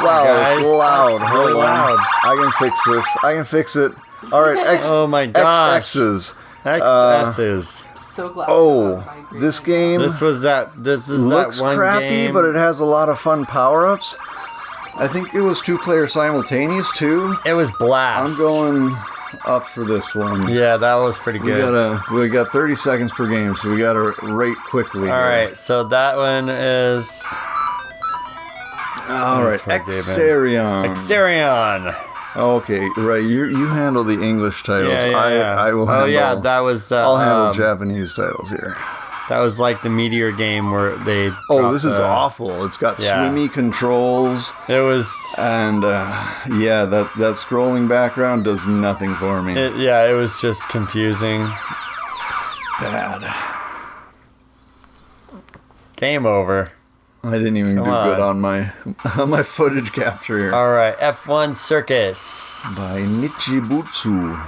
Wow, guys. it's loud. That's really loud. I can fix this. I can fix it. All right, Oh my gosh. XX's. XS's. So glad. Oh, this game This is that one crappy, game. but it has a lot of fun power-ups. I think it was 2-player simultaneous too. It was blast. I'm going up for this one. Yeah, that was pretty good. We got 30 seconds per game, so we gotta rate quickly. All right, so that one is. All right, Xarion. Xarion. Okay, right. You handle the English titles. Yeah. I will handle. Oh yeah, that was the. I'll handle Japanese titles here. That was like the Meteor game where they. Oh, this is awful. It's got swimmy controls. It was. And yeah, that scrolling background does nothing for me. It was just confusing. Bad. Game over. I didn't even do good on my footage capture here. All right, F1 Circus by Nichibutsu.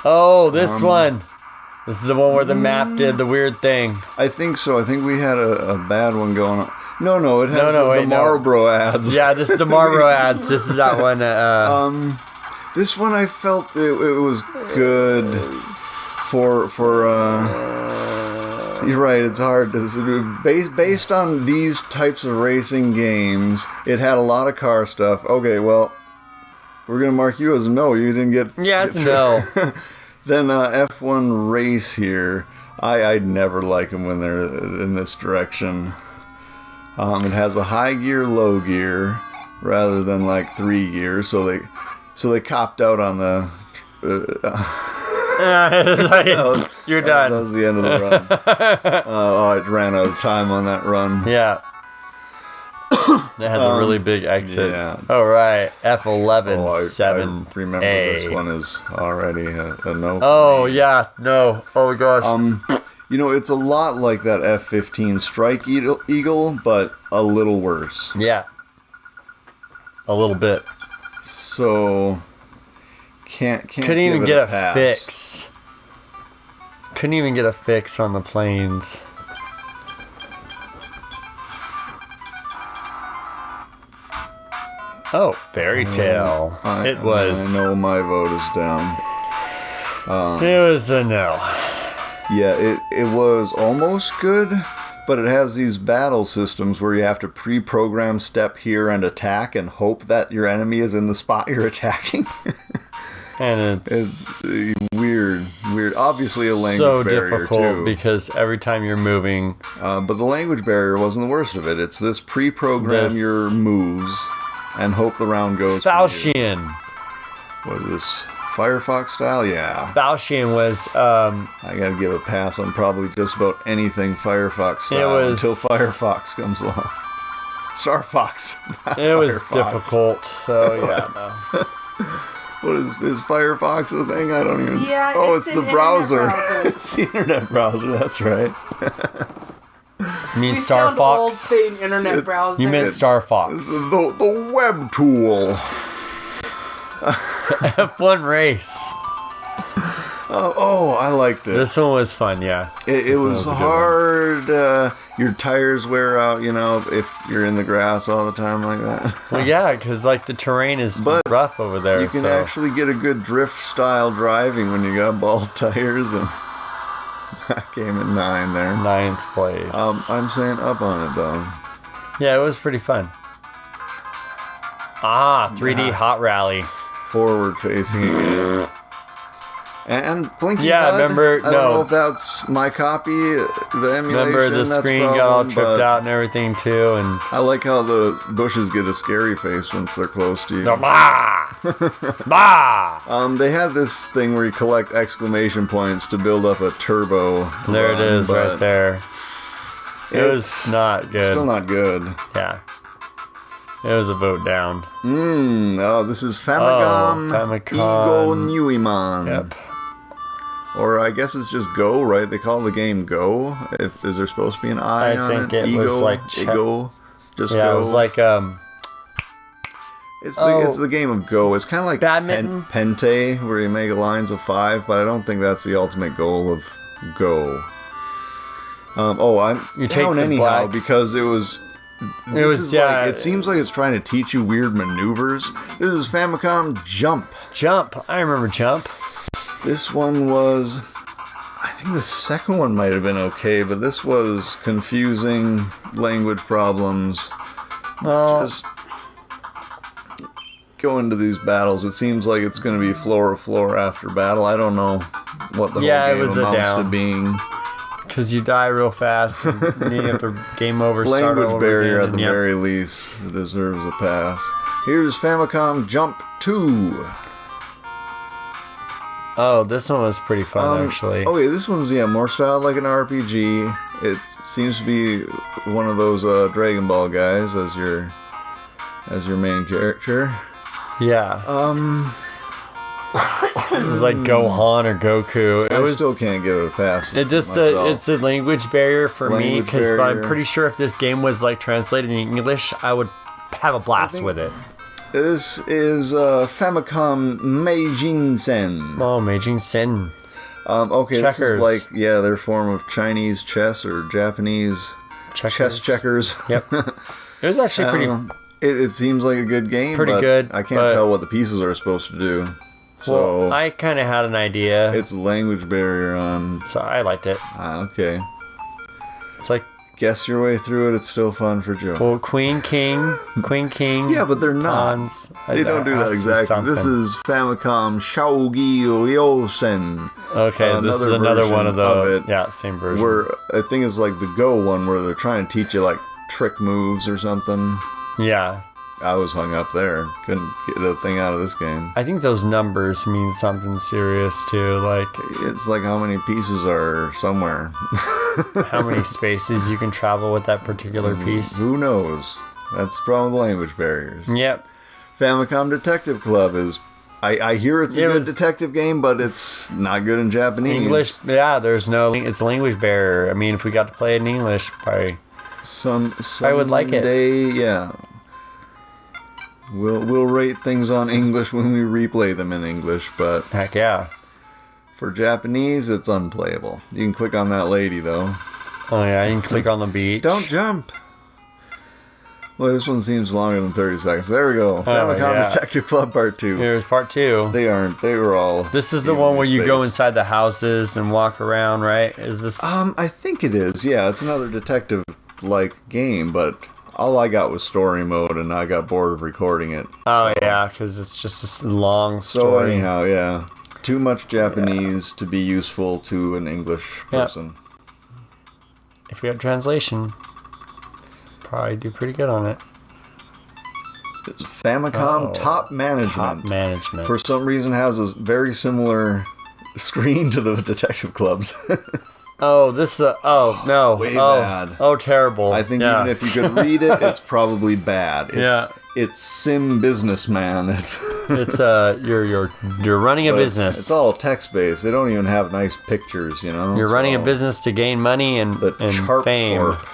Oh, this one. This is the one where the map did the weird thing. I think so. I think we had a bad one going on. No, it has the Marlboro ads. Yeah, this is the Marlboro ads. This is that one. This one I felt it was good for. You're right. It's hard to based on these types of racing games. It had a lot of car stuff. Okay, well, we're gonna mark you as no. You didn't get. Yeah, it's no. Then F1 Race here. I'd never like them when they're in this direction. It has a high gear, low gear, rather than like 3 gears. So they copped out on the. You're done. That was the end of the run. It ran out of time on that run. Yeah. It has a really big exit. Yeah. All right, F11 7. I remember this one is already a no. Oh yeah, no. Oh gosh. You know, it's a lot like that F15 Strike Eagle, but a little worse. Yeah. A little bit. So couldn't even get a fix. Couldn't even get a fix on the planes. Oh, Fairy Tale. It was. I know my vote is down. It was a no. Yeah, it was almost good, but it has these battle systems where you have to pre-program step here and attack and hope that your enemy is in the spot you're attacking. And it's weird. Obviously a language so barrier difficult too. Because every time you're moving. But the language barrier wasn't the worst of it. It's this pre-program your moves and hope the round goes. Falchion. What is this? Firefox style? Yeah. Falchion was. I gotta give a pass on probably just about anything Firefox style until Firefox comes along. Star Fox. It was difficult. So yeah, no. What is Firefox a thing? I don't even. Yeah. Oh, it's the browser. It's the internet browser. That's right. You mean Star Fox? Old saying internet browser. You meant Star Fox. The web tool. F1 Race. Oh, I liked it. This one was fun, yeah. It was hard. Your tires wear out, you know, if you're in the grass all the time like that. Well, yeah, because like the terrain is rough over there. You can actually get a good drift style driving when you got bald tires, and I came at 9 there. 9th place. I'm saying up on it though. Yeah, it was pretty fun. 3D Hot Rally. Forward facing again. And Blinky yeah, HUD. remember? I don't know if that's my copy, the emulation. Remember the screen got all tripped out and everything too, and I like how the bushes get a scary face once they're close to you. No, bah! Bah! They had this thing where you collect exclamation points to build up a turbo. There it is, right there. It was not good. Still not good. Yeah. It was a vote down. Oh, this is Famicom Ego Nuiman. Yep. Or I guess it's just Go, right? They call the game Go. Is there supposed to be an I on it? I think it was like Ego. Just yeah, Go. it was like It's the game of Go. It's kind of like badminton, Pente, where you make lines of 5, but I don't think that's the ultimate goal of Go. I'm down anyhow because it was It seems like it's trying to teach you weird maneuvers. This is Famicom Jump. Jump. I remember Jump. This one was... I think the second one might have been okay, but this was confusing, language problems. Just go into these battles. It seems like it's going to be floor after battle. I don't know what the whole game amounts to being. Because you die real fast, and you have to game over, start over. Language barrier at the very least. It deserves a pass. Here's Famicom Jump 2. Oh, this one was pretty fun, actually. Okay, this one's, more styled like an RPG. It seems to be one of those Dragon Ball guys as your main character. Yeah. It was like Gohan or Goku. I still can't get it a pass. It's a language barrier for me, because I'm pretty sure if this game was like translated in English, I would have a blast with it. This is Famicom Meijin-sen. Oh, Meijin-sen. Okay, checkers. This is like, their form of Chinese chess or Japanese chess checkers. Yep. It was actually pretty... It seems like a good game, pretty but good, I can't tell what the pieces are supposed to do. So well, I kind of had an idea. It's a language barrier on... So I liked it. Okay. It's like... Guess your way through it. It's still fun for Joe. Well, Queen, King. Yeah, but they're not. Pawns. They don't do that exactly. This is Famicom Shogi Ryosen. Okay, this is another one of the... same version. Where I think it's like the Go one where they're trying to teach you like trick moves or something. Yeah. I was hung up there. Couldn't get a thing out of this game. I think those numbers mean something serious too. Like it's like how many pieces are somewhere. How many spaces you can travel with that particular piece. Who knows? That's the problem with language barriers. Yep. Famicom Detective Club is... I hear it's a good detective game, but it's not good in Japanese. English, there's no... It's a language barrier. I mean, if we got to play it in English, I would like it. Yeah. We'll rate things on English when we replay them in English, but... Heck yeah. For Japanese, it's unplayable. You can click on that lady, though. Oh yeah, you can click on the beach. Don't jump! Well, this one seems longer than 30 seconds. There we go. Famicom Detective Club Part 2. Here's Part 2. They aren't. They were all... This is the one where you go inside the houses and walk around, right? Is this... I think it is. Yeah, it's another detective-like game, but... All I got was story mode, and I got bored of recording it. Oh, yeah, because it's just a long story. So anyhow, yeah. Too much Japanese to be useful to an English person. If we had translation, probably do pretty good on it. It's Famicom Top Management. Top Management. For some reason has a very similar screen to the Detective Clubs. Oh, this no. Way bad. Oh, terrible. I think even if you could read it, it's probably bad. It's Sim Businessman. It's you're running a business. It's all text based. They don't even have nice pictures, you know. You're running a business to gain money and fame. Corp.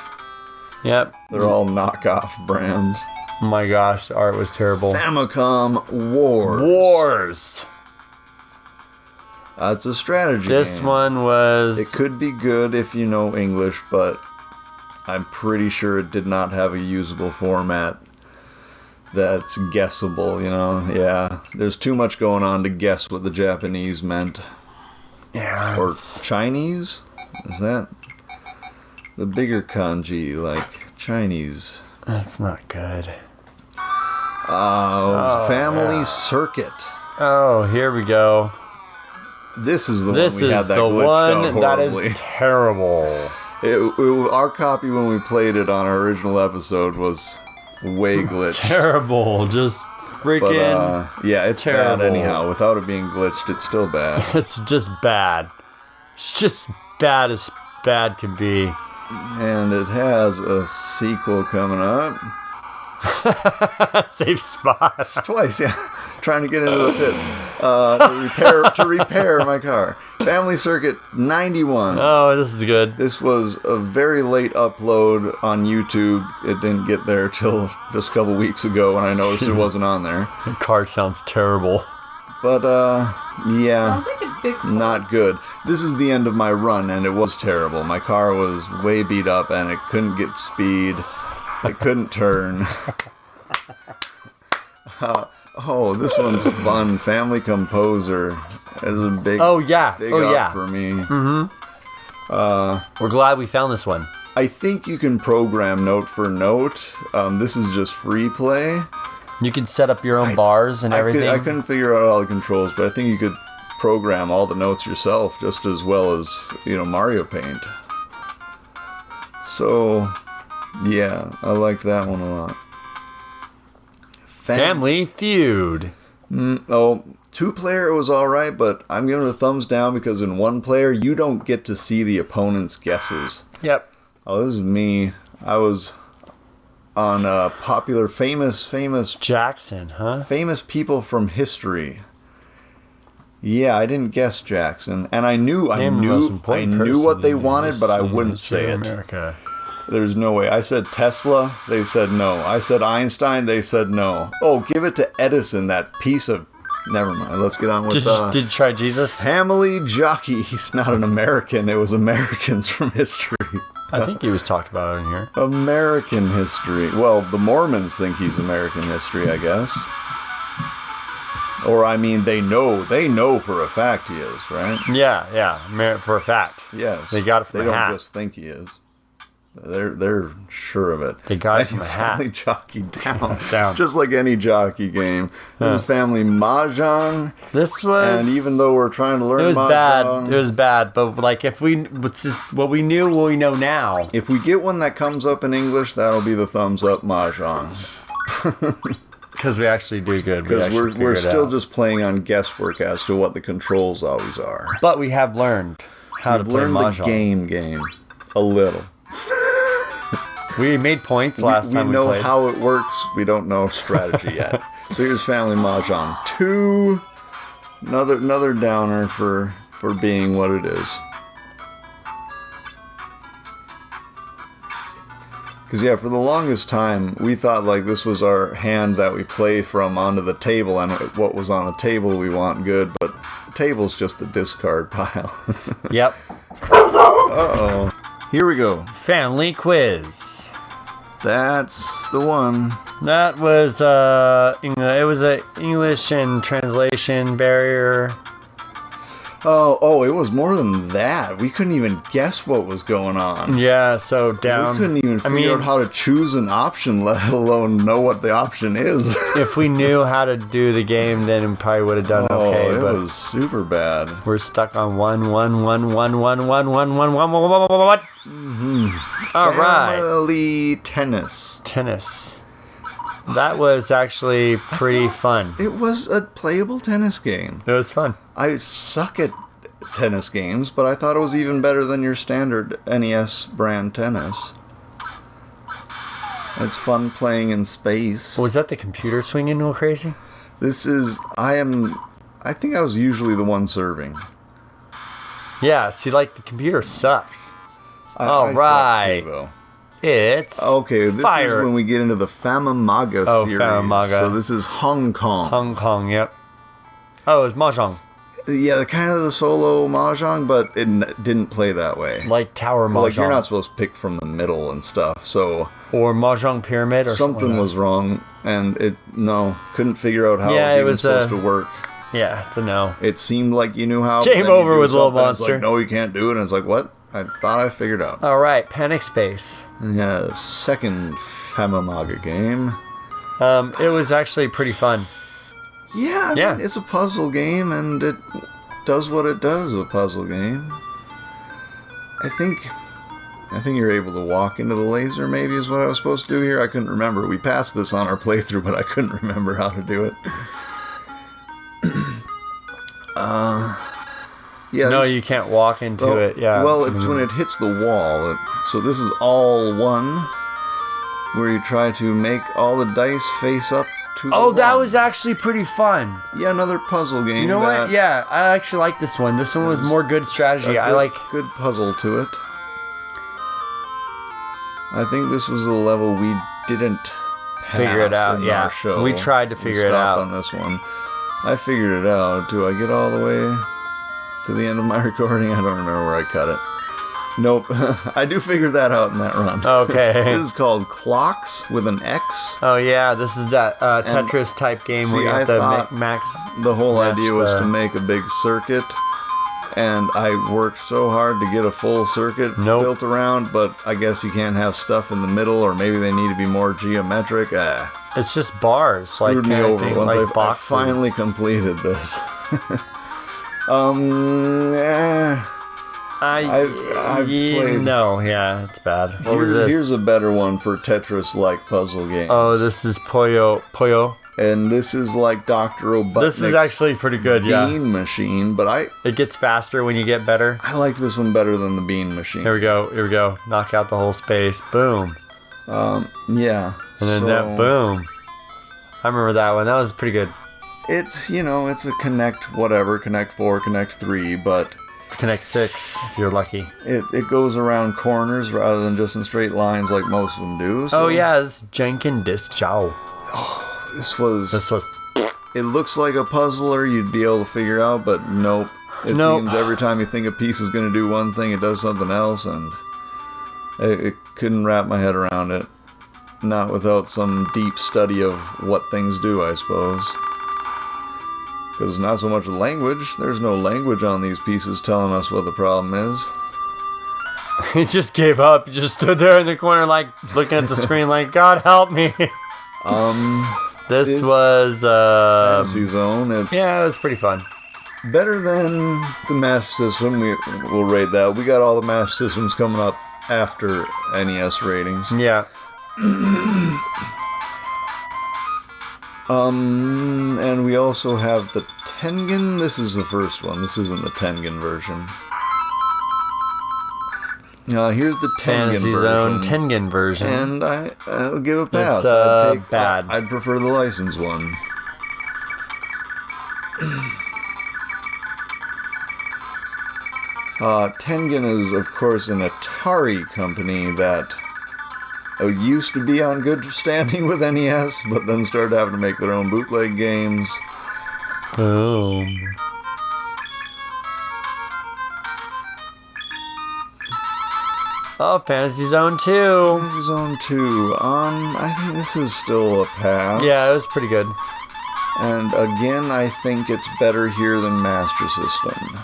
Yep. They're all knockoff brands. Oh my gosh, the art was terrible. Famicom Wars. Wars. It's a strategy game. This one was... It could be good if you know English, but I'm pretty sure it did not have a usable format that's guessable, you know? Yeah, there's too much going on to guess what the Japanese meant. Yeah. Or Chinese? Is that the bigger kanji, like Chinese? That's not good. Family Circuit. Oh, here we go. This is the one we had that glitched out horribly. That is terrible. Our copy when we played it on our original episode was way glitched. Terrible. Just freaking it's terrible. Bad anyhow. Without it being glitched, it's still bad. It's just bad. It's just bad as bad can be. And it has a sequel coming up. Safe spot. Twice, yeah. Trying to get into the pits to repair my car. Family Circuit 91. Oh, this is good. This was a very late upload on YouTube. It didn't get there till just a couple weeks ago when I noticed it wasn't on there. The car sounds terrible. But Sounds like a big club. Not good. This is the end of my run, and it was terrible. My car was way beat up, and it couldn't get speed. It couldn't turn. Oh, this one's fun. Family Composer. It's a big, big up for me. We're glad we found this one. I think you can program note for note. This is just free play. You can set up your own bars and everything. I couldn't figure out all the controls, but I think you could program all the notes yourself just as well as, Mario Paint. So, yeah, I like that one a lot. Family Feud. Two-player was alright, but I'm giving it a thumbs down because in one player, you don't get to see the opponent's guesses. Yep. Oh, this is me. I was on popular, famous Jackson, huh? Famous people from history. Yeah, I didn't guess Jackson, and I knew what they wanted, but I wouldn't say it. America. There's no way. I said Tesla, they said no. I said Einstein, they said no. Oh, give it to Edison, that piece of... Never mind. Let's get on with... Did you try Jesus? Family Jockey. He's not an American. It was Americans from history. I think he was talked about in here. American history. Well, the Mormons think he's American history, I guess. Or, I mean, they know for a fact he is, right? Yeah, for a fact. Yes. They got it from a hat. They don't just think he is. They're sure of it. They got it from a hat. Family Jockey down. Just like any jockey game. This is Family Mahjong. This was... And even though we're trying to learn Mahjong... It was bad. But, like, what we knew, what we know now. If we get one that comes up in English, that'll be the thumbs up Mahjong. Because we actually do good. Because we're still just playing on guesswork as to what the controls always are. But we have learned how to play Mahjong. We've learned the game. A little. We made points last time we played. We know how it works. We don't know strategy yet. So here's Family Mahjong 2. Another downer for being what it is. Because, yeah, for the longest time, we thought, like, this was our hand that we play from onto the table, and what was on the table we want good, but the table's just the discard pile. Yep. Uh-oh. Here we go. Family Quiz. That's the one. That was, it was an English and translation barrier. Oh, it was more than that. We couldn't even guess what was going on. Yeah, so down. We couldn't even figure out how to choose an option, let alone know what the option is. If we knew how to do the game, then we probably would have done okay. It was super bad. We're stuck on one. All right. Family tennis. Tennis. That was actually pretty fun. It was a playable tennis game. It was fun. I suck at tennis games, but I thought it was even better than your standard NES brand tennis. It's fun playing in space. Was that the computer swinging all crazy? This is... I think I was usually the one serving. Yeah, see, like, the computer sucks. All right. Too, though. It's okay. This fire. is when we get into the Famamaga series. Famamaga. So this is Hong Kong. Hong Kong, yep. Oh, it's Mahjong. Yeah, kind of the solo Mahjong, but it didn't play that way. Like Tower Mahjong. Like, you're not supposed to pick from the middle and stuff, so... Or Mahjong Pyramid or something was wrong, and couldn't figure out how it was supposed to work. Yeah, it's a no. It seemed like you knew how. Game over with Little Monster. It's like, no, you can't do it, and it's like, what? I thought I figured out. All right, Panic Space. Yeah, second Famamaga game. It was actually pretty fun. Yeah, I mean, it's a puzzle game, and it does what it does, a puzzle game. I think you're able to walk into the laser, maybe, is what I was supposed to do here. I couldn't remember. We passed this on our playthrough, but I couldn't remember how to do it. Yeah. No, you can't walk into it. Yeah. Well, it's when it hits the wall. So this is all one, where you try to make all the dice face up to the wall. That was actually pretty fun. Yeah, another puzzle game. You know what? Yeah, I actually like this one. This one was more good strategy. I like good puzzle to it. I think this was the level we didn't figure it out. In our show. We tried to figure it out on this one. I figured it out. Do I get all the way to the end of my recording? I don't remember where I cut it. Nope. I do figure that out in that run. Okay. This is called Clocks with an X. Oh yeah, this is that Tetris type game where you have to max. The whole idea was to make a big circuit, and I worked so hard to get a full circuit built around, but I guess you can't have stuff in the middle, or maybe they need to be more geometric. It's just bars, like screwed me over thing, once like I finally completed this. I've played. No, yeah, it's bad. What was this? Here's a better one for Tetris-like puzzle games. Oh, this is Puyo. And this is like Dr. Robotnik's This is actually pretty good, yeah. Bean Machine, but it gets faster when you get better. I liked this one better than the Bean Machine. Here we go. Knock out the whole space. Boom. Yeah. And then that boom. I remember that one. That was pretty good. It's, it's a Connect 4, Connect 3, but Connect 6 if you're lucky. It goes around corners rather than just in straight lines like most of them do. So. Oh yeah, it's Jenkin Disc Chow. This was. It looks like a puzzler you'd be able to figure out, but nope. It seems every time you think a piece is going to do one thing, it does something else, and it couldn't wrap my head around it. Not without some deep study of what things do, I suppose. Because it's not so much language. There's no language on these pieces telling us what the problem is. He just gave up. He just stood there in the corner, like, looking at the screen like, God help me. This was... Fantasy Zone. It was pretty fun. Better than the Master System. We'll rate that. We got all the Master Systems coming up after NES ratings. Yeah. And we also have the Tengen. This is the first one. This isn't the Tengen version. Here's the Tengen Fantasy Zone Tengen version. And I'll give a pass. It's bad. I'd prefer the licensed one. Tengen is, of course, an Atari company that used to be on good standing with NES, but then started having to make their own bootleg games. Boom. Oh, Fantasy Zone 2. Fantasy Zone 2. I think this is still a pass. Yeah, it was pretty good. And again, I think it's better here than Master System.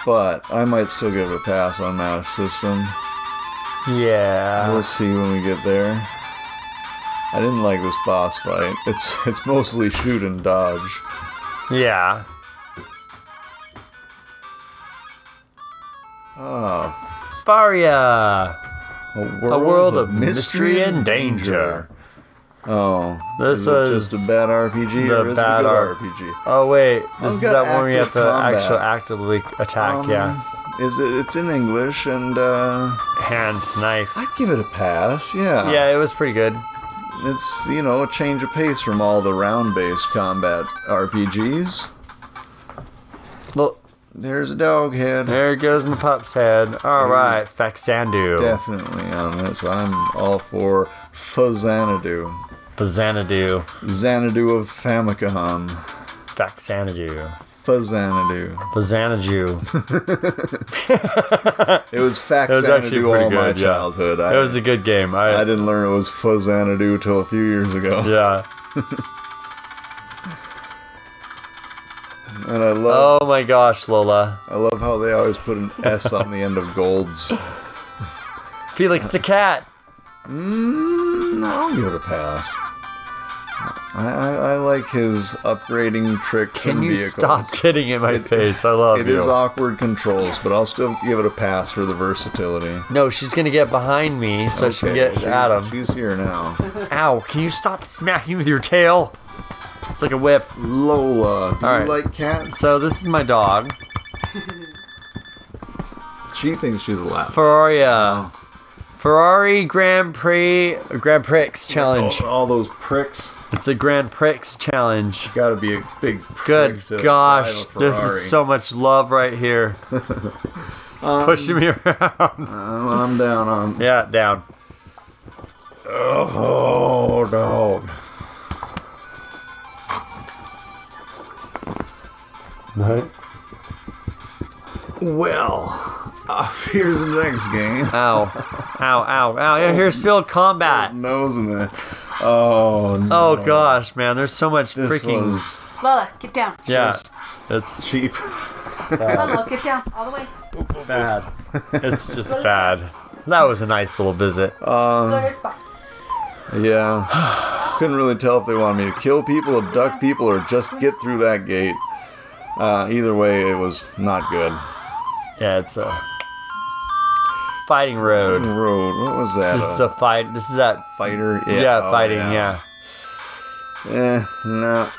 But I might still give it a pass on Master System. Yeah. We'll see when we get there. I didn't like this boss fight. It's mostly shoot and dodge. Yeah. Faria. A world of mystery and danger. Oh, this was just a bad RPG or is it a good RPG? Oh wait, this is that one where you have to actually actively attack. Yeah. It's in English and hand knife. I'd give it a pass. Yeah. Yeah, it was pretty good. It's a change of pace from all the round-based combat RPGs. Look. There's a dog head. There goes my pup's head. All right, Faxanadu. Definitely on this. I'm all for Fazanadu. Fazanadu. Xanadu of Famicom. Faxanadu. Fazanadu. Fazanadu. It was Faxanadu all my childhood. It was a good game. I didn't learn it was Fazanadu till a few years ago. Yeah. And I love... Oh my gosh, Lola. I love how they always put an S on the end of golds. Felix the cat. I'll give it a pass. I like his upgrading tricks and vehicles. Can you stop kidding in my face? I love you. It is awkward controls, but I'll still give it a pass for the versatility. No, she's going to get behind me so she can get at him. She's here now. Ow, can you stop smacking with your tail? It's like a whip. Lola, do you like cats? So this is my dog. She thinks she's a lap. Faria. Ferrari Grand Prix challenge. All those pricks. It's a Grand Prix challenge. Got to be a big. Good gosh, this is so much love right here. It's pushing me around. I'm down on. Yeah, down. Oh no. Right. Well, here's the next game. Ow. Ow, ow, ow. Yeah, here's Field Combat. Nose in there. Oh, no. Oh, gosh, man. There's so much This freaking... was Lola, get down. Yeah. It's cheap. Lola, get down. All the way. bad. It's just bad. That was a nice little visit. Go to your spot. Yeah. Couldn't really tell if they wanted me to kill people, abduct people, or just get through that gate. Either way, it was not good. Yeah, it's a fighting road. What was that? This is a fight. This is that fighter. Yeah, fighting. Yeah. No.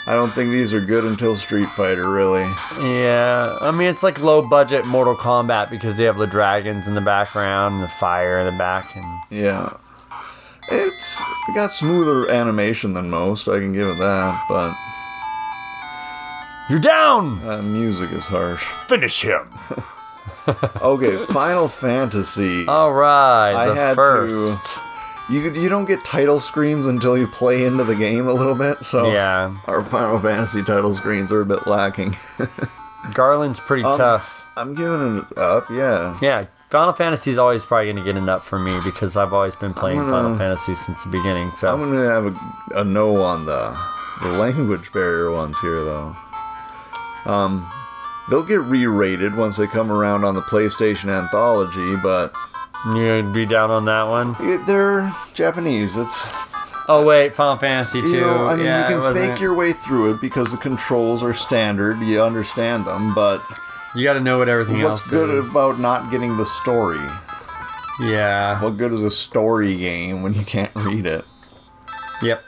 I don't think these are good until Street Fighter, really. Yeah, I mean it's like low budget Mortal Kombat because they have the dragons in the background and the fire in the back. And yeah, it got smoother animation than most. I can give it that, but you're down. Music is harsh. Finish him. Okay, Final Fantasy. All right, I the had first. to. You don't get title screens until you play into the game a little bit, so yeah, our Final Fantasy title screens are a bit lacking. Garland's pretty tough. I'm giving it up, yeah. Yeah, Final Fantasy's always probably going to get an up for me because I've always been playing Final Fantasy since the beginning. So I'm going to have a no on the language barrier ones here, though. They'll get re-rated once they come around on the PlayStation Anthology, but you'd be down on that one? They're Japanese. It's... Oh, wait, Final Fantasy 2. You know, I mean, yeah, you can fake your way through it because the controls are standard. You understand them, but... You got to know what everything else is. What's good about not getting the story? Yeah. What good is a story game when you can't read it? Yep.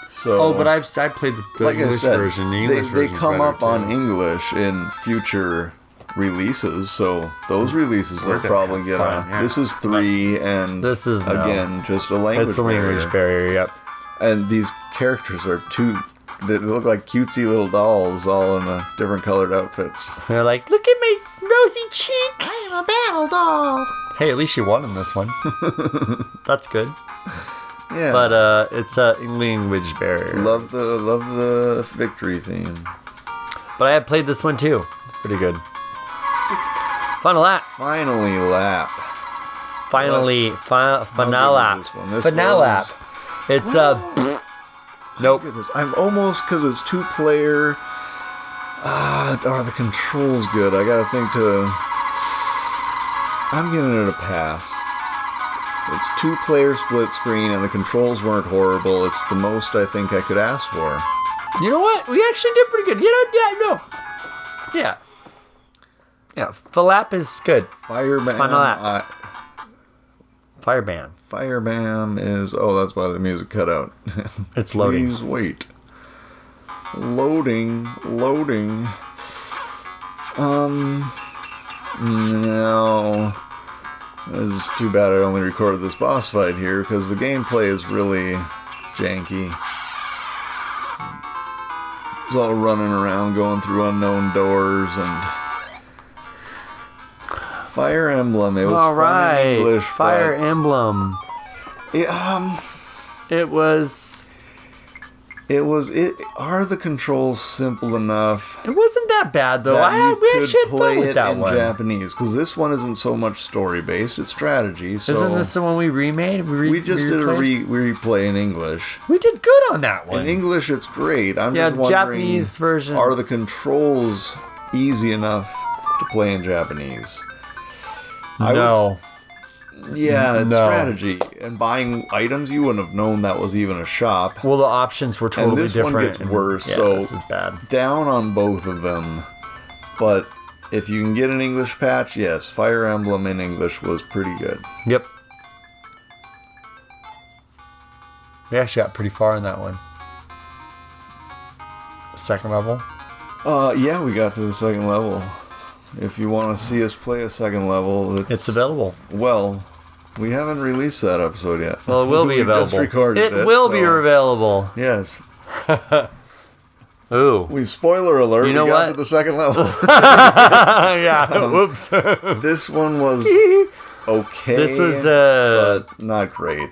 So... Oh, but I played the like English version. The English version. They come up on English in future releases, so those releases will probably get on. Yeah. This is 3, and this is again just a language barrier. It's a language barrier, yep. And these characters are they look like cutesy little dolls, all in the different colored outfits. They're like, look at my rosy cheeks. I'm a battle doll. Hey, at least you won in this one. That's good. Yeah. But it's a language barrier. Love the victory theme. But I had played this one too. Pretty good. Final lap. Finally lap. Finally, final lap. Final lap. It's nope. I'm almost, because it's 2-player. Are the controls good? I gotta think I'm giving it a pass. It's 2-player split screen, and the controls weren't horrible. It's the most I think I could ask for. You know what? We actually did pretty good. Yeah. Yeah, Falap is good. Firebam. Final lap. Firebam. Firebam is... Oh, that's why the music cut out. It's loading. Please wait. Loading. No. This is too bad I only recorded this boss fight here, because the gameplay is really janky. It's all running around, going through unknown doors, and... Fire Emblem. It was all right. fun in English. Fire Emblem. Are the controls simple enough? It wasn't that bad though. We actually had play fun with it that in one. Japanese, because this one isn't so much story based; it's strategy. So isn't this the one we remade? We just did a replay in English. We did good on that one. In English, it's great. I'm just wondering, Japanese version. Are the controls easy enough to play in Japanese? No. It's strategy. And buying items, you wouldn't have known that was even a shop. Well, the options were totally different. And this one gets worse, so this is bad. Down on both of them. But if you can get an English patch, yes, Fire Emblem in English was pretty good. Yep. We actually got pretty far in that one. Second level? Yeah, we got to the second level. If you want to see us play a second level, it's available. Well, we haven't released that episode yet. Well, it will be available. Just recorded it will be available. Yes. Ooh. Spoiler alert, you know we got what? to the second level. Yeah, whoops. This one was okay. This was but not great.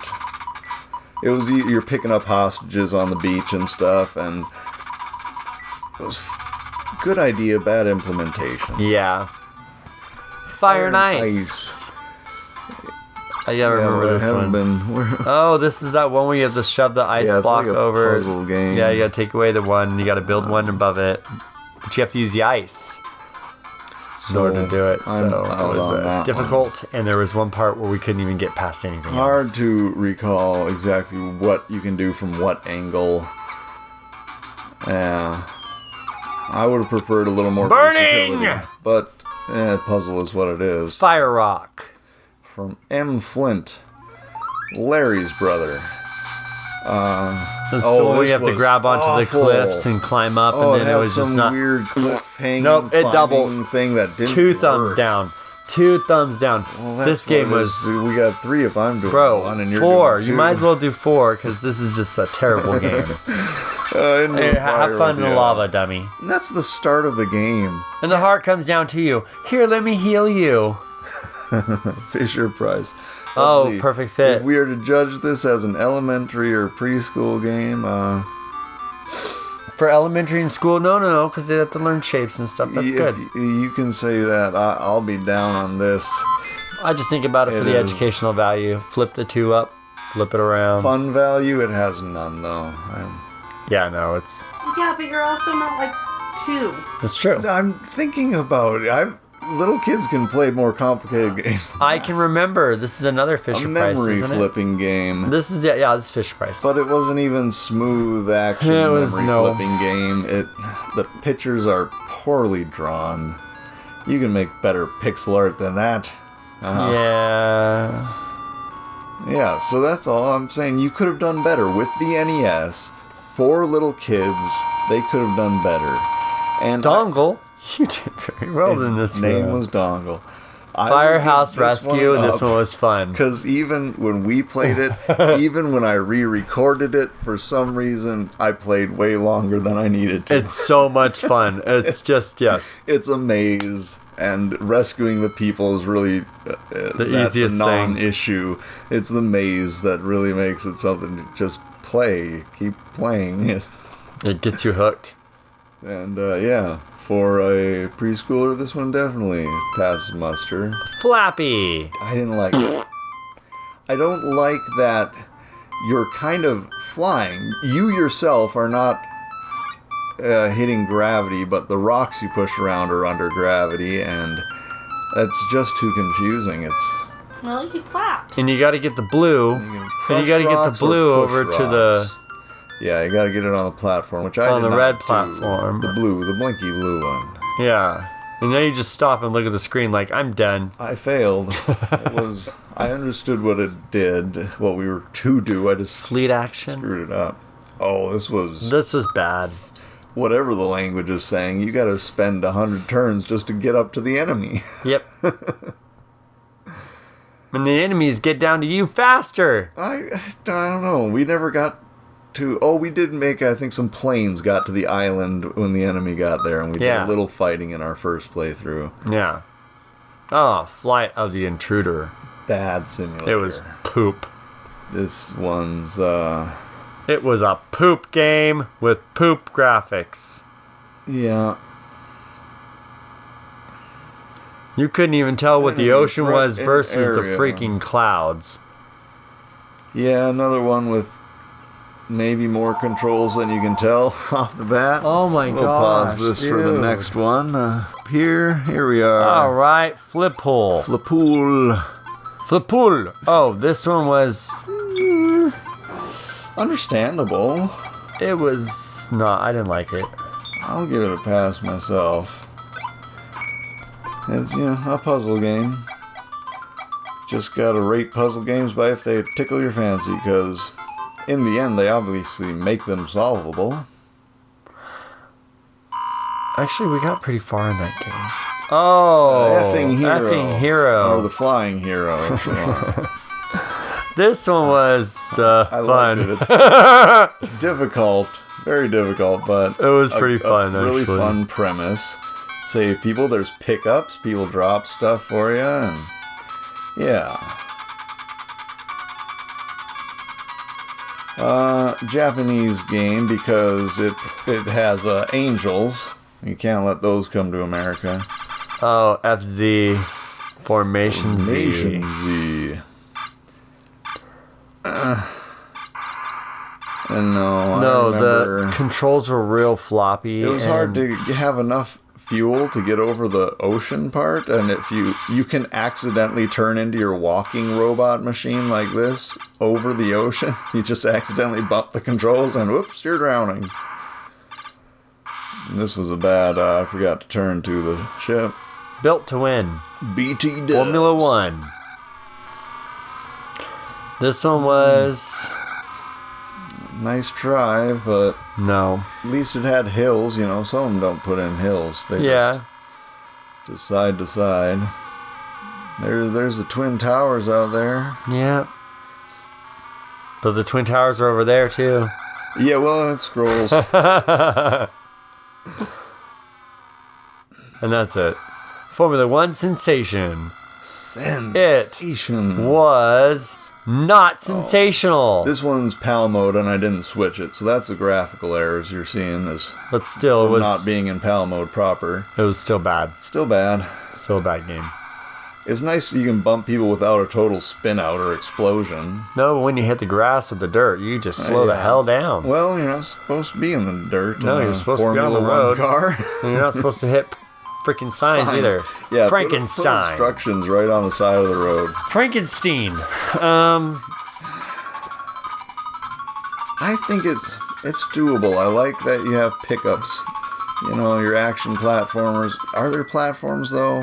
It was, you're picking up hostages on the beach and stuff, and it was Good idea, bad implementation. Yeah. Fire and Ice. I gotta remember this one. Oh, this is that one where you have to shove the ice block like a over. Puzzle game. Yeah, you gotta take away the one. You gotta build one above it, but you have to use the ice in order to do it. So it was difficult, and there was one part where we couldn't even get past anything Hard else. to recall exactly what you can do from what angle. Yeah, I would have preferred a little more Burning! versatility, but puzzle is what it is. Fire Rock. From M. Flint, Larry's brother. This is the one you have to grab onto the cliffs and climb up, and then it was just not weird cliff hanging. Nope, it doubled. Thing that didn't Two work. thumbs down. 2 thumbs down. Well, this game was. We got 3 if I'm doing one, and you're 4. doing 2. You might as well do 4 because this is just a terrible game. Hey, have fun in the lava, dummy. And that's the start of the game. And the heart comes down to you. Here, let me heal you. Fisher Price. Oh, perfect fit. If we are to judge this as an elementary or preschool game, for elementary and school, no, because they have to learn shapes and stuff. That's good. You can say that. I'll be down on this. I just think about it for the educational value. Flip the 2 up, flip it around. Fun value, it has none though. Yeah, no, it's. Yeah, but you're also not like 2. It's true. I'm thinking about it. Little kids can play more complicated games. I can remember. This is another Fisher Price, isn't it? Memory flipping game. This is this is Fisher Price. But it wasn't even smooth action memory flipping game. The pictures are poorly drawn. You can make better pixel art than that. Yeah. Yeah, so that's all I'm saying. You could have done better with the NES. For little kids, they could have done better. And Dongle. You did very well in this one. His name was Dongle. Firehouse Rescue. This one was fun. Because even when we played it, even when I re-recorded it, for some reason, I played way longer than I needed to. It's so much fun. It's just, yes. It's a maze, and rescuing the people is really the easiest non-issue. It's the maze that really makes it something to just play. Keep playing it. It gets you hooked. And, yeah. For a preschooler, this one definitely passes muster. Flappy. I didn't like it. I don't like that you're kind of flying. You yourself are not hitting gravity, but the rocks you push around are under gravity, and that's just too confusing. Well, he flaps. And you got to get the blue. And you got to get the blue over to the. Yeah, you gotta get it on the platform, which I did on the not red do. platform. The blinky blue one. Yeah. And then you just stop and look at the screen like, I'm done. I failed. I understood what it did, what we were to do. I just fleet action. Screwed it up. Oh, this is bad. Whatever the language is saying, you gotta spend 100 turns just to get up to the enemy. Yep. And the enemies get down to you faster. I don't know. We never got to... Oh, we did make, I think, some planes got to the island when the enemy got there, and we did a little fighting in our first playthrough. Yeah. Oh, Flight of the Intruder. Bad simulator. It was poop. This one's, It was a poop game with poop graphics. Yeah. You couldn't even tell what the ocean was versus the freaking clouds. Yeah, another one with maybe more controls than you can tell off the bat. Oh my god. We'll pause this for the next one. Here we are. All right, Flippool. Flippool. Oh, this one was understandable. It was not. I didn't like it. I'll give it a pass myself. It's, a puzzle game. Just gotta rate puzzle games by if they tickle your fancy, because in the end, they obviously make them solvable. Actually, we got pretty far in that game. Oh, effing hero. Or the flying hero, if you want. This one was fun. It's difficult, very difficult, but it was pretty fun. Really actually. Fun premise. Save people. There's pickups. People drop stuff for you, and yeah. Japanese game because it has angels You can't let those come to America. Oh, FZ. Formation Z. And no, No, the controls were real floppy. It was hard to have enough fuel to get over the ocean part, and if you can accidentally turn into your walking robot machine like this over the ocean. You just accidentally bump the controls and whoops, you're drowning. And this was a bad, I forgot to turn to the ship. Built to win. BT Dubs. Formula 1. This one was... Nice try, but... No. At least it had hills, you know. Some of them don't put in hills. They just side to side. There's the Twin Towers out there. Yeah. But the Twin Towers are over there, too. Yeah, well, it scrolls. And that's it. Formula 1 sensation. It was not sensational. This one's PAL mode, and I didn't switch it, so that's the graphical errors you're seeing. But still, it was not being in PAL mode proper. It was still bad. Still bad. Still a bad game. It's nice that you can bump people without a total spin out or explosion. No, but when you hit the grass or the dirt, you just slow the hell down. Well, you're not supposed to be in the dirt. No, you're supposed to be on the road. Car. And you're not supposed to hit freaking signs either. Yeah, Frankenstein. put instructions right on the side of the road. Frankenstein. I think it's doable. I like that you have pickups. You know, your action platformers. Are there platforms though?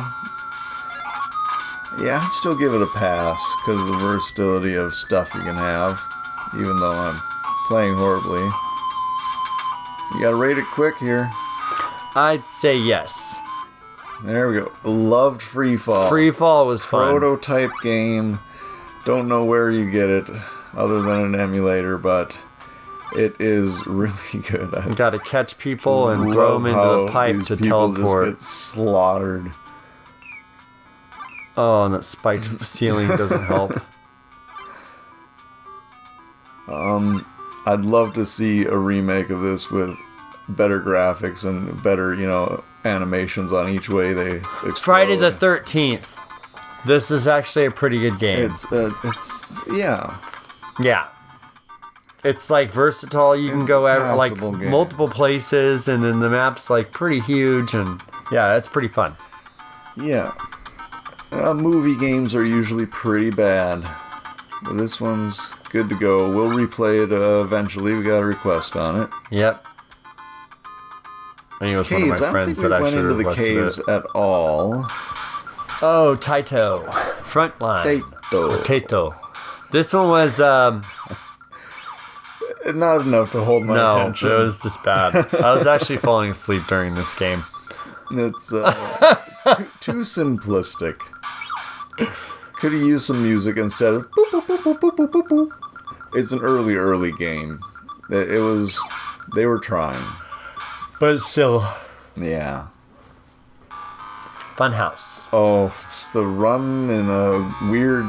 Yeah, I'd still give it a pass because of the versatility of stuff you can have. Even though I'm playing horribly. You gotta rate it quick here. I'd say yes. There we go. Loved Freefall. Freefall was fun. Prototype game. Don't know where you get it other than an emulator, but it is really good. You gotta catch people and throw them into the pipe to teleport. Just get slaughtered. Oh, and that spiked ceiling doesn't help. I'd love to see a remake of this with better graphics and better, you know, animations on each way they explode. Friday the 13th. This is actually a pretty good game. Yeah. Yeah. It's like versatile. You can go out like multiple places, and then the map's like pretty huge, and yeah, it's pretty fun. Yeah. Movie games are usually pretty bad, but this one's good to go. We'll replay it eventually. We got a request on it. Yep. I think it was one of my friends that actually requested it. I don't think we went into the caves at all. Oh, Taito. Frontline. Taito. This one was... not enough to hold my attention. No, it was just bad. I was actually falling asleep during this game. It's too simplistic. Could have used some music instead of boop, boop, boop, boop, boop, boop, boop, boop. It's an early game. It was... They were trying. But still. Yeah. Funhouse. Oh, the run in a weird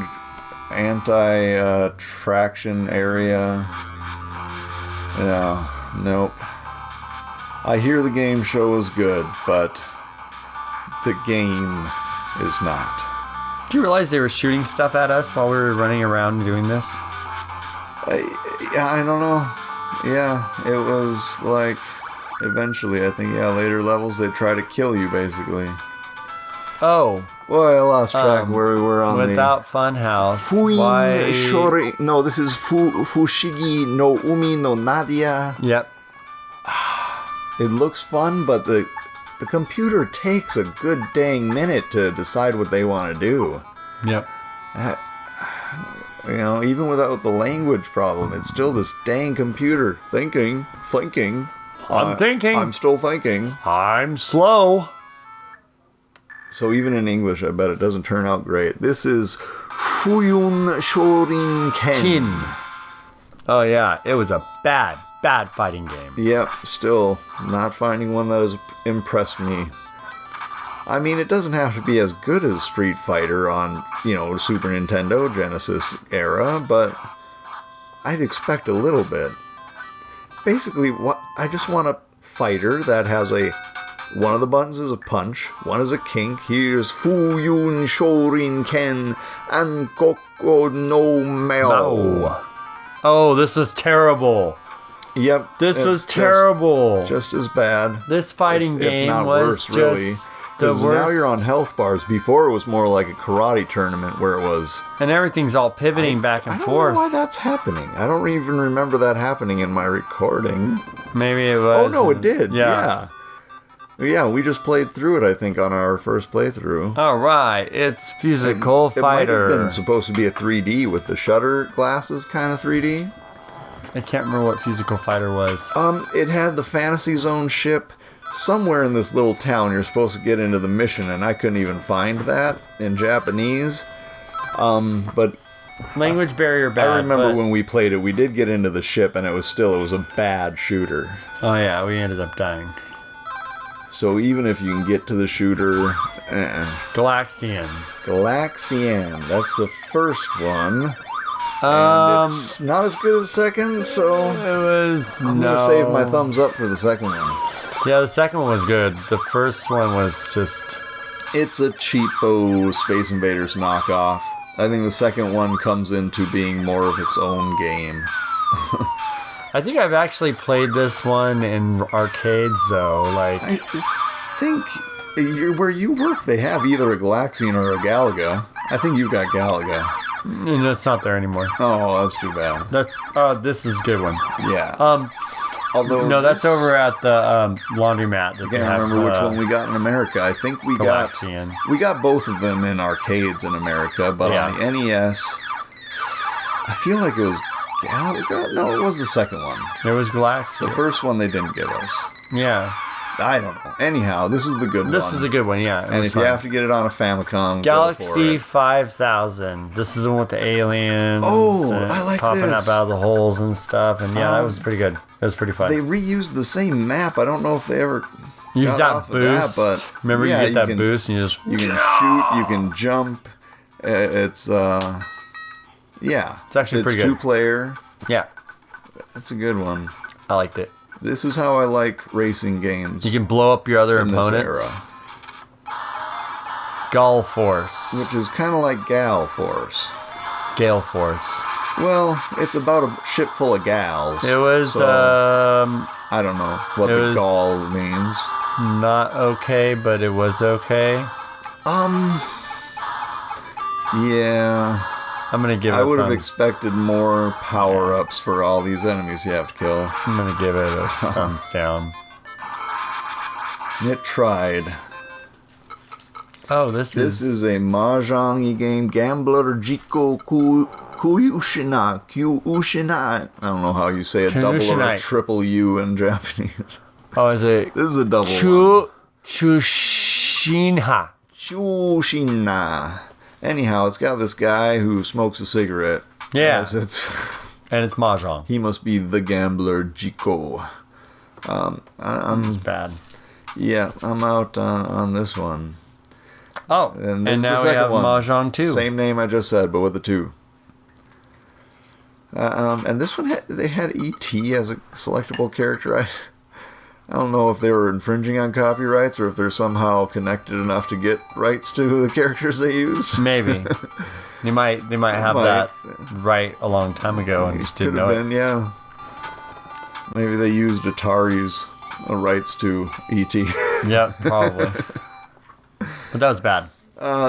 anti-traction area. Yeah, nope. I hear the game show is good, but the game is not. Do you realize they were shooting stuff at us while we were running around doing this? I don't know. Yeah, it was like... Eventually, I think, later levels, they try to kill you, basically. Oh. Boy, I lost track where we were on without Funhouse. No, this is Fushigi no Umi no Nadia. Yep. It looks fun, but the computer takes a good dang minute to decide what they want to do. Yep. You know, even without the language problem, it's still this dang computer thinking. I'm thinking. I'm still thinking. I'm slow. So even in English, I bet it doesn't turn out great. This is Fuyun Shorin Ken. Oh yeah, it was a bad fighting game. Yep, still not finding one that has impressed me. I mean, it doesn't have to be as good as Street Fighter on, you know, Super Nintendo, Genesis era, but I'd expect a little bit. Basically, I just want a fighter that has a One of the buttons is a punch, one is a kink. Here's Fu Yun Shorin Ken and Koko no Mao. No. Oh, this was terrible. Yep. This was terrible. Just as bad. This fighting game if not was worse, really. just the worst. Now you're on health bars. Before it was more like a karate tournament where it was... And everything's all pivoting back and forth. I don't know why that's happening. I don't even remember that happening in my recording. Maybe it was. Oh, no, it did. Yeah. Yeah, we just played through it, I think, on our first playthrough. All right. It's Physical Fighter. It might have been supposed to be a 3D with the shutter glasses kind of 3D. I can't remember what Physical Fighter was. It had the Fantasy Zone ship. Somewhere in this little town you're supposed to get into the mission, and I couldn't even find that in Japanese. But language barrier bad. I remember when we played it, we did get into the ship, and it was a bad shooter. Oh yeah, we ended up dying. So even if you can get to the shooter... Galaxian, that's the first one. And it's not as good as the second, so... I'm going to save my thumbs up for the second one. Yeah, the second one was good. The first one was just... It's a cheapo Space Invaders knockoff. I think the second one comes into being more of its own game. I think I've actually played this one in arcades, though. Like, I think where you work, they have either a Galaxian or a Galaga. I think you've got Galaga. No, it's not there anymore. Oh, that's too bad. This is a good one. Yeah. Although no, that's over at the laundromat. I can't remember which one we got in America. I think we got both of them in arcades in America, but on the NES, I feel like it was Galaga. No, it was the second one. It was Galaxy. The first one they didn't give us. Yeah. I don't know. Anyhow, this is the good one. This is a good one, yeah. And if you have to get it on a Famicom, Galaxy 5000. This is the one with the aliens. Oh, I like popping this. up out of the holes and stuff. And yeah, that was pretty good. It was pretty fun. They reused the same map. I don't know if they ever use that boost. But remember, you get that boost and you just... You can shoot, you can jump. It's actually pretty good. 2-player. Yeah. That's a good one. I liked it. This is how I like racing games. You can blow up your other opponents. This era. Gal Force. Which is kind of like Gal Force. Gale Force. Well, it's about a ship full of gals. It was, so I don't know what the Gal means. Not okay, but it was okay. Yeah. I'm going to give it I would have expected more power-ups for all these enemies you have to kill. I'm going to give it a thumbs down. It tried. Oh, this is a Mahjong game. Gambler Jiko Kuyushina. I don't know how you say a double or a triple U in Japanese. Oh, is it? This is a double one. Chushinha. Anyhow, it's got this guy who smokes a cigarette. Yeah. And it's Mahjong. He must be the Gambler Jiko. It's bad. Yeah, I'm out on this one. Oh, and now we have Mahjong 2. Same name I just said, but with a 2. And this one, they had E.T. as a selectable character. I don't know if they were infringing on copyrights or if they're somehow connected enough to get rights to the characters they use. Maybe. They might have that right a long time ago and just didn't know it. Yeah. Maybe they used Atari's rights to E.T. Yeah, probably. But that was bad.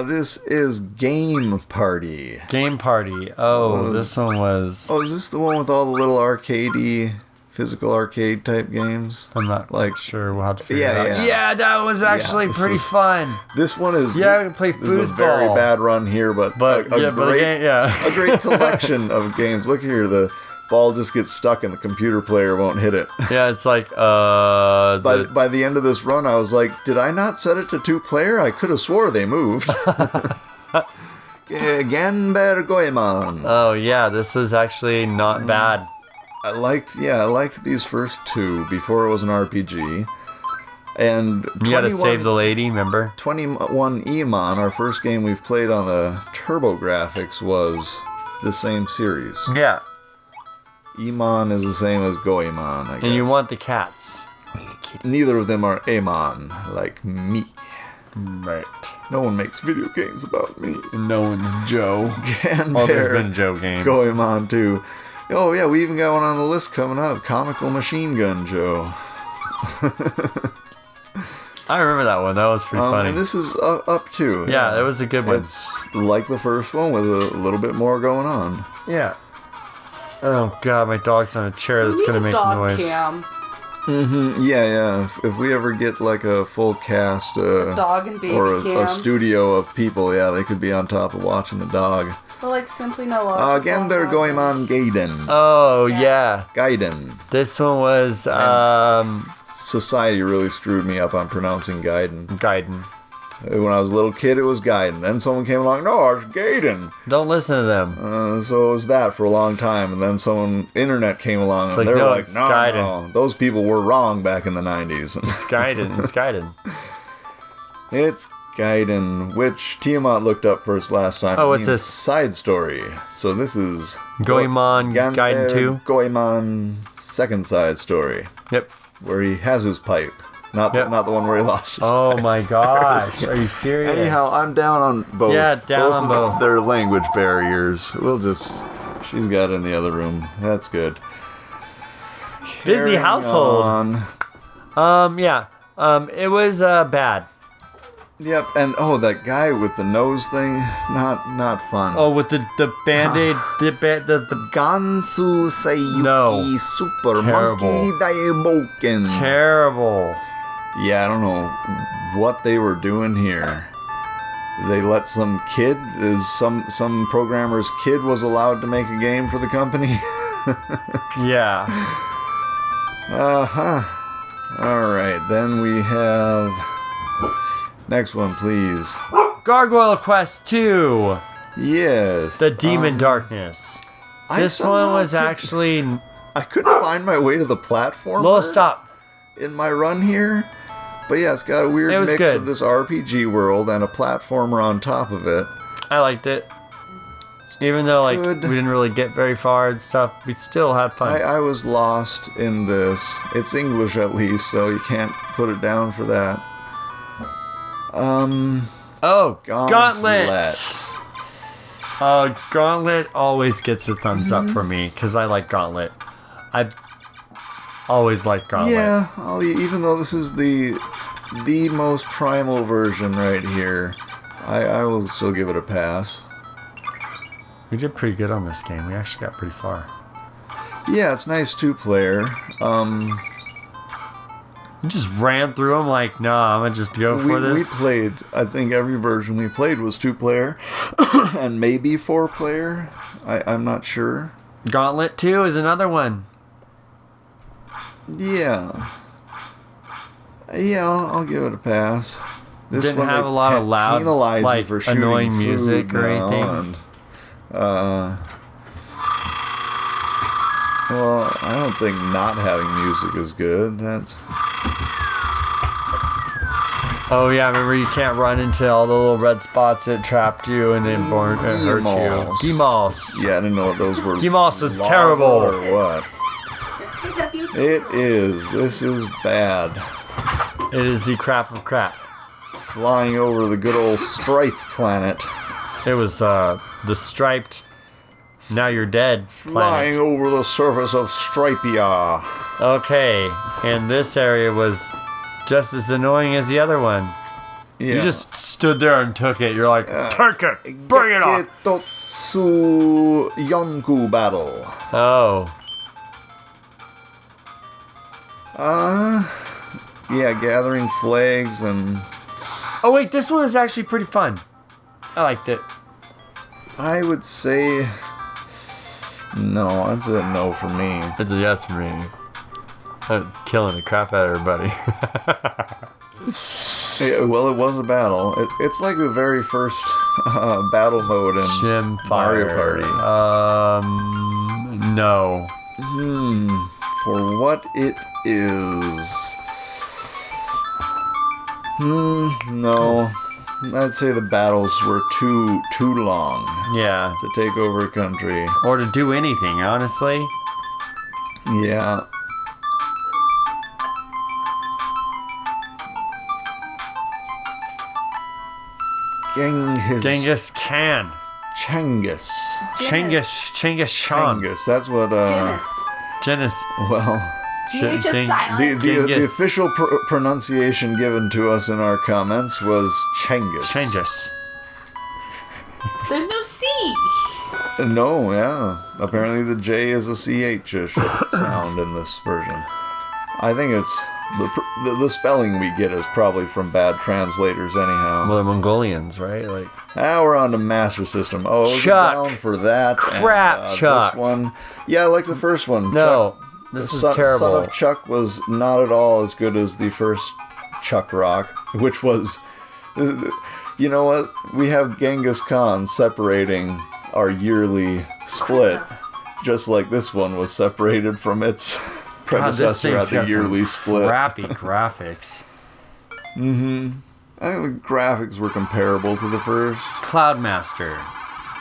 This is Game Party. Game Party. Oh, this one was... Oh, is this the one with all the little arcadey... physical arcade type games? I'm not sure. We'll have to figure it out. Yeah, that was actually pretty fun. This one is... Yeah, we can play foosball. This is a very bad run here, but a great collection of games. Look here, the ball just gets stuck and the computer player won't hit it. Yeah, it's like... By the end of this run, I was like, did I not set it to 2-player? I could have swore they moved. Ganber Goemon. Oh, yeah, this is actually not bad. I liked these first 2 before it was an RPG. And you gotta save the lady, remember? 21 Emon, our first game we've played on the TurboGrafx, was the same series. Yeah. Emon is the same as Goemon, I guess. And you want the cats. kitties. Neither of them are Amon, like me. Right. No one makes video games about me. And no one's Joe. Oh, there's been Joe games. Goemon too. Oh yeah, we even got one on the list coming up. Comical Machine Gun Joe. I remember that one. That was pretty funny. And this is up too. Yeah, it was a good one. It's like the first one with a little bit more going on. Yeah. Oh god, my dog's on a chair that's gonna make noise. Cam. Yeah. If we ever get like a full cast, Dog and baby or cam. a studio of people, yeah, they could be on top of watching the dog. But like simply no logic. Again, they're going on Gaiden. Oh yeah. Gaiden. This one was Society really screwed me up on pronouncing Gaiden. Gaiden. When I was a little kid, it was Gaiden. Then someone came along, no, it's Gaiden. Don't listen to them. So it was that for a long time. And then internet came along, and they were like, no, those people were wrong back in the 90s. It's Gaiden. It's Gaiden. It's Gaiden, which Tiamat looked up first last time. Oh, what's this? Side story. So this is Goemon Gaiden 2? Goemon second side story. Yep. Where he has his pipe. Not the one where he lost his pipe. Oh my gosh. Are you serious? Anyhow, I'm down on both. Yeah, down on both. Their language barriers. She's got it in the other room. That's good. Busy household. Yeah. It was bad. Yep, and that guy with the nose thing, not fun. Oh, with the band-aid, the Gansu Seiyuki Super Terrible. Monkey Daiboken. Terrible. Yeah, I don't know what they were doing here. They let some programmer's kid was allowed to make a game for the company. Yeah. Alright, then we have... Next one, please. Gargoyle Quest 2. Yes. The Demon Darkness. This one was actually... I couldn't find my way to the platform. Stop. In my run here. But yeah, it's got a weird mix of this RPG world and a platformer on top of it. I liked it. Even though we didn't really get very far and stuff, we still had fun. I was lost in this. It's English at least, so you can't put it down for that. Gauntlet. Gauntlet always gets a thumbs up for me because I like Gauntlet. I always like Gauntlet. Yeah, even though this is the most primal version right here, I will still give it a pass. We did pretty good on this game. We actually got pretty far. Yeah, it's nice 2-player. We just ran through them like, nah, I'm going to just go for this. We played, I think every version we played was 2-player. And maybe 4-player. I'm not sure. Gauntlet 2 is another one. Yeah. Yeah, I'll give it a pass. This didn't have a lot of loud, like, annoying music or anything. Well, I don't think not having music is good. Oh yeah, remember you can't run into all the little red spots that trapped you and then hurt you. Gimals. Yeah, I didn't know what those were. Gimals is terrible. Or what? It is. This is bad. It is the crap of crap. Flying over the good old Stripe planet. It was the striped, now you're dead planet. Flying over the surface of Stripia. Okay, and this area was just as annoying as the other one. Yeah. You just stood there and took it. You're like, take it, bring it on. Geketotsu Yonku battle. Oh. Yeah, gathering flags and... Oh wait, this one is actually pretty fun. I liked it. I would say... No, that's a no for me. It's a yes for me. I was killing the crap out of everybody. Yeah, well, it was a battle. It's like the very first battle mode in Mario Party. No. For what it is... no. I'd say the battles were too long. Yeah. To take over a country. Or to do anything, honestly. Yeah. Genghis Khan. Chenghis. Genghis Khan. Chenghis. That's what. Genis. Well. GH is silent. The official pronunciation given to us in our comments was Chenghis. Chenghis. There's no C. No, yeah. Apparently the J is a CH-ish sound in this version. I think it's the spelling we get is probably from bad translators anyhow. Well, the Mongolians, right? Like. Now we're on to Master System. Oh, Chuck. down for that. Crap, and, Chuck. This one. Yeah, I like the first one. No, Chuck, this is Son terrible. of Chuck was not at all as good as the first Chuck Rock, which was... You know what? We have Genghis Khan separating our yearly split, just like this one was separated from its predecessor at the yearly split. Crappy graphics. I think the graphics were comparable to the first. Cloudmaster.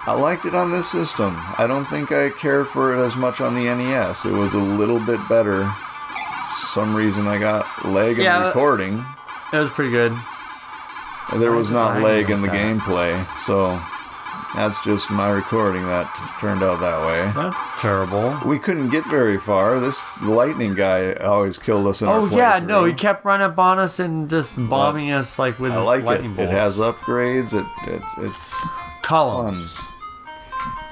I liked it on this system. I don't think I cared for it as much on the NES. It was a little bit better. For some reason I got lag in the recording. It was pretty good. There was not lag in the gameplay, so that's just my recording that turned out that way. That's terrible. We couldn't get very far. This lightning guy always killed us in our playthrough. Oh yeah, no, he kept running up on us and just bombing us like with his lightning bolts. It has upgrades. It's columns. Fun.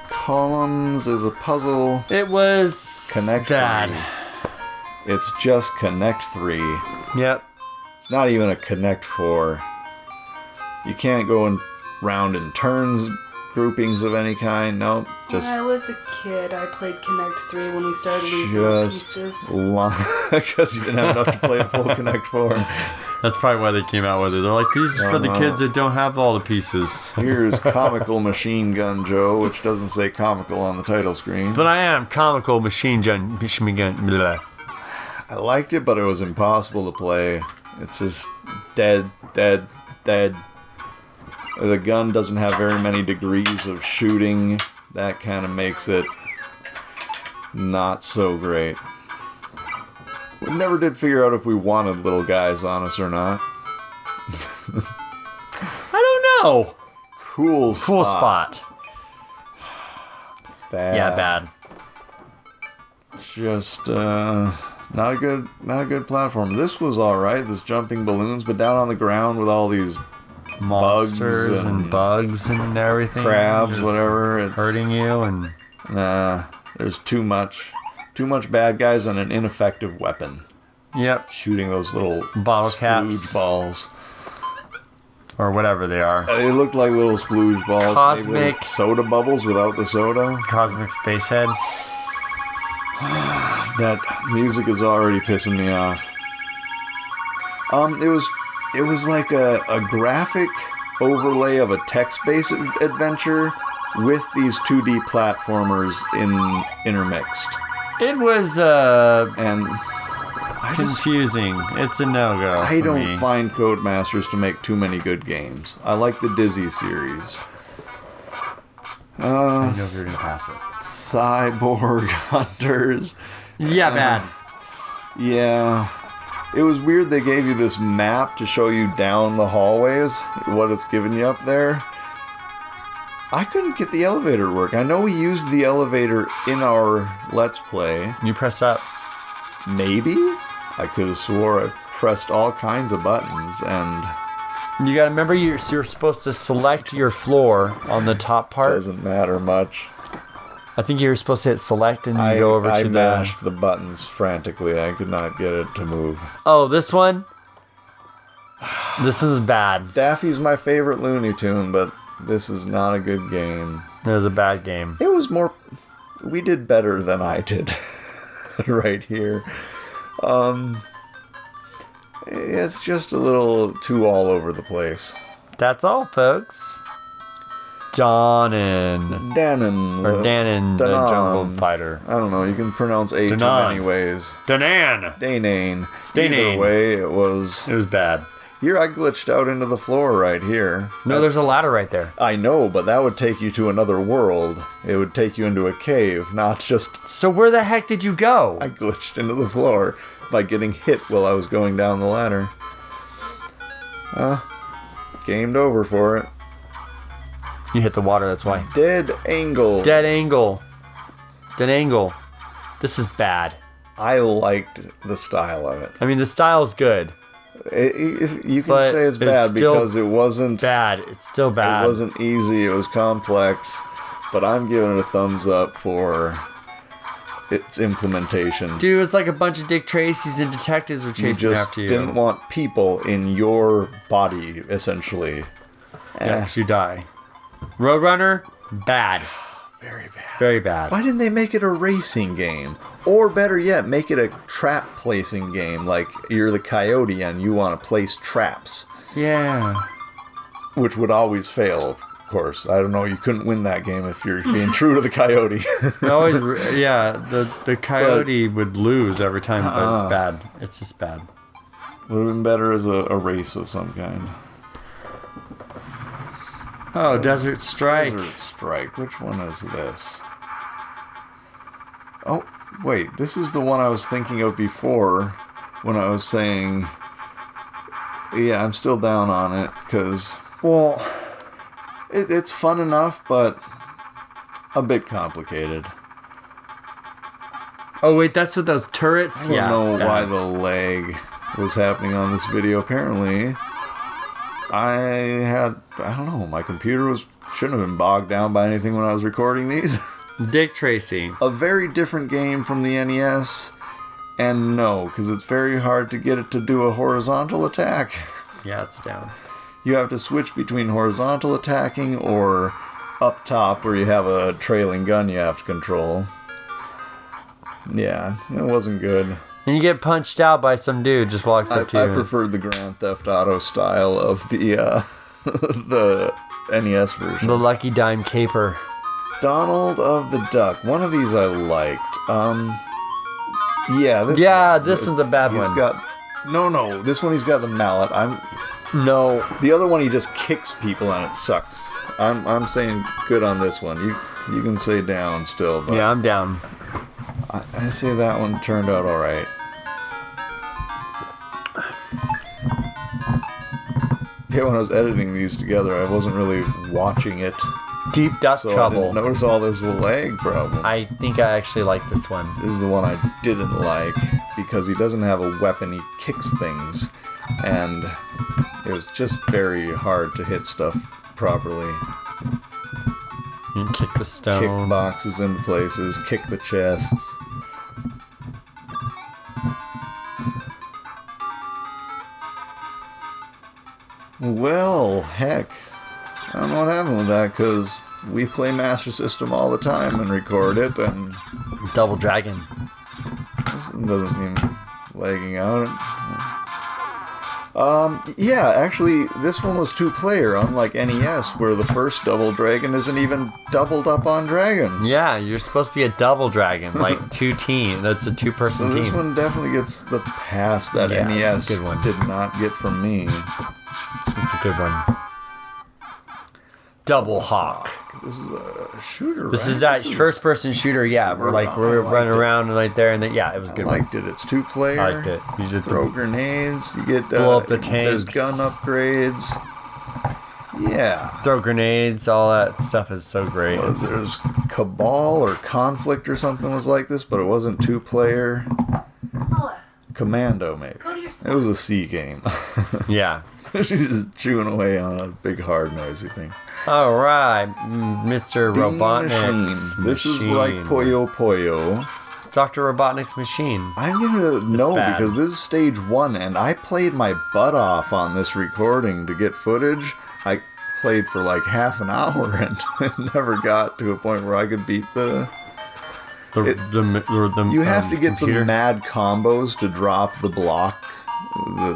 Columns is a puzzle. It was Connect bad. 3. It's just Connect 3. Yep. It's not even a Connect 4. You can't go round in turns, groupings of any kind. Nope. Just When I was a kid, I played Connect 3 when we started losing pieces. Because you didn't have enough to play a full Connect 4. That's probably why they came out with it. They're like, this is for the kids that don't have all the pieces. Here's Comical Machine Gun Joe, which doesn't say comical on the title screen. But I am Comical Machine Gun. Blah. I liked it, but it was impossible to play. It's just dead. The gun doesn't have very many degrees of shooting. That kind of makes it not so great. We never did figure out if we wanted little guys on us or not. I don't know. Cool spot. Bad. Yeah, bad. Just not a good platform. This was all right. This jumping balloons, but down on the ground with all these monsters and bugs and everything, crabs, whatever, it's hurting you, and there's too much bad guys and an ineffective weapon. Yep. Shooting those little bottle caps, splooge balls, or whatever they are. They look like little splooge balls. Cosmic soda bubbles without the soda. Cosmic Space Head. That music is already pissing me off. It was like a graphic overlay of a text-based adventure with these 2D platformers intermixed. It was and confusing. It's a no-go. I don't find Codemasters to make too many good games. I like the Dizzy series. I know if you're gonna pass it. Cyborg Hunters. Yeah, bad. Yeah. It was weird they gave you this map to show you down the hallways, what it's giving you up there. I couldn't get the elevator to work. I know we used the elevator in our Let's Play. You press up. Maybe? I could have swore I pressed all kinds of buttons and... You gotta remember you're supposed to select your floor on the top part. Doesn't matter much. I think you were supposed to hit select and you go over to I mashed the buttons frantically. I could not get it to move. Oh, this one? This is bad. Daffy's my favorite Looney Tune, but this is not a good game. It was a bad game. It was more... We did better than I did right here. It's just a little too all over the place. That's all, folks. Danon, the Jungle Fighter. I don't know. You can pronounce A too many ways. Danon. Either way, it was bad. Here, I glitched out into the floor right here. No, there's a ladder right there. I know, but that would take you to another world. It would take you into a cave, not just... So where the heck did you go? I glitched into the floor by getting hit while I was going down the ladder. Gamed over for it. You hit the water, that's why. Dead Angle. Dead Angle. Dead Angle. This is bad. I liked the style of it. I mean, the style's good. You can say it's bad because it wasn't... bad. It's still bad. It wasn't easy. It was complex. But I'm giving it a thumbs up for its implementation. Dude, it's like a bunch of Dick Tracys and detectives were chasing after you. You just didn't want people in your body, essentially. Yeah, 'cause you die. Roadrunner, bad. Very bad. Very bad. Why didn't they make it a racing game? Or better yet, make it a trap placing game. Like, you're the coyote and you want to place traps. Yeah. Which would always fail, of course. I don't know, you couldn't win that game if you're being true to the coyote. The coyote would lose every time, but it's bad. It's just bad. Would have been better as a race of some kind. Oh, Desert Strike. Desert Strike. Which one is this? Oh, wait. This is the one I was thinking of before when I was saying... Yeah, I'm still down on it because... Well... It's fun enough, but a bit complicated. Oh, wait. That's with those turrets? I don't know why the lag was happening on this video. Apparently... I don't know, my computer shouldn't have been bogged down by anything when I was recording these. Dick Tracy. A very different game from the NES, and no, because it's very hard to get it to do a horizontal attack. Yeah, it's down. You have to switch between horizontal attacking or up top where you have a trailing gun you have to control. Yeah, it wasn't good. And you get punched out by some dude just walks up to you. I preferred the Grand Theft Auto style of the the NES version. The Lucky Dime Caper. Donald of the Duck. One of these I liked. This one's a bad one. No, this one he's got the mallet. No. The other one he just kicks people and it sucks. I'm saying good on this one. You can say down still. But yeah, I'm down. I say that one turned out all right. Yeah, when I was editing these together, I wasn't really watching it. Deep Duck so Trouble. I didn't notice all this lag problem. I think I actually like this one. This is the one I didn't like because he doesn't have a weapon. He kicks things, and it was just very hard to hit stuff properly. You can kick the stone. Kick boxes into places. Kick the chests. Well, heck. I don't know what happened with that, because we play Master System all the time and record it, and... Double Dragon. This doesn't seem lagging out. Yeah, actually, this one was 2-player, unlike NES, where the first Double Dragon isn't even doubled up on dragons. Yeah, you're supposed to be a double dragon, like 2 team. That's a 2-person team. So this one definitely gets the pass that NES did not get from me. It's a good one. Double Hawk. This is a shooter, This is that first-person shooter, yeah. We're running around right there, and it was good. I liked it. It's 2-player. I liked it. You just throw grenades. You get blow up the tanks. There's gun upgrades. Yeah. Throw grenades. All that stuff is so great. There's Cabal or Conflict or something was like this, but it wasn't 2-player. Commando, maybe. It was a C game. Yeah. She's just chewing away on a big, hard, noisy thing. All right, Mr. Robotnik's machine. This is like Puyo Puyo. Dr. Robotnik's machine. I'm gonna know because this is stage 1, and I played my butt off on this recording to get footage. I played for like half an hour and never got to a point where I could beat the you have to get computer. some mad combos to drop the block,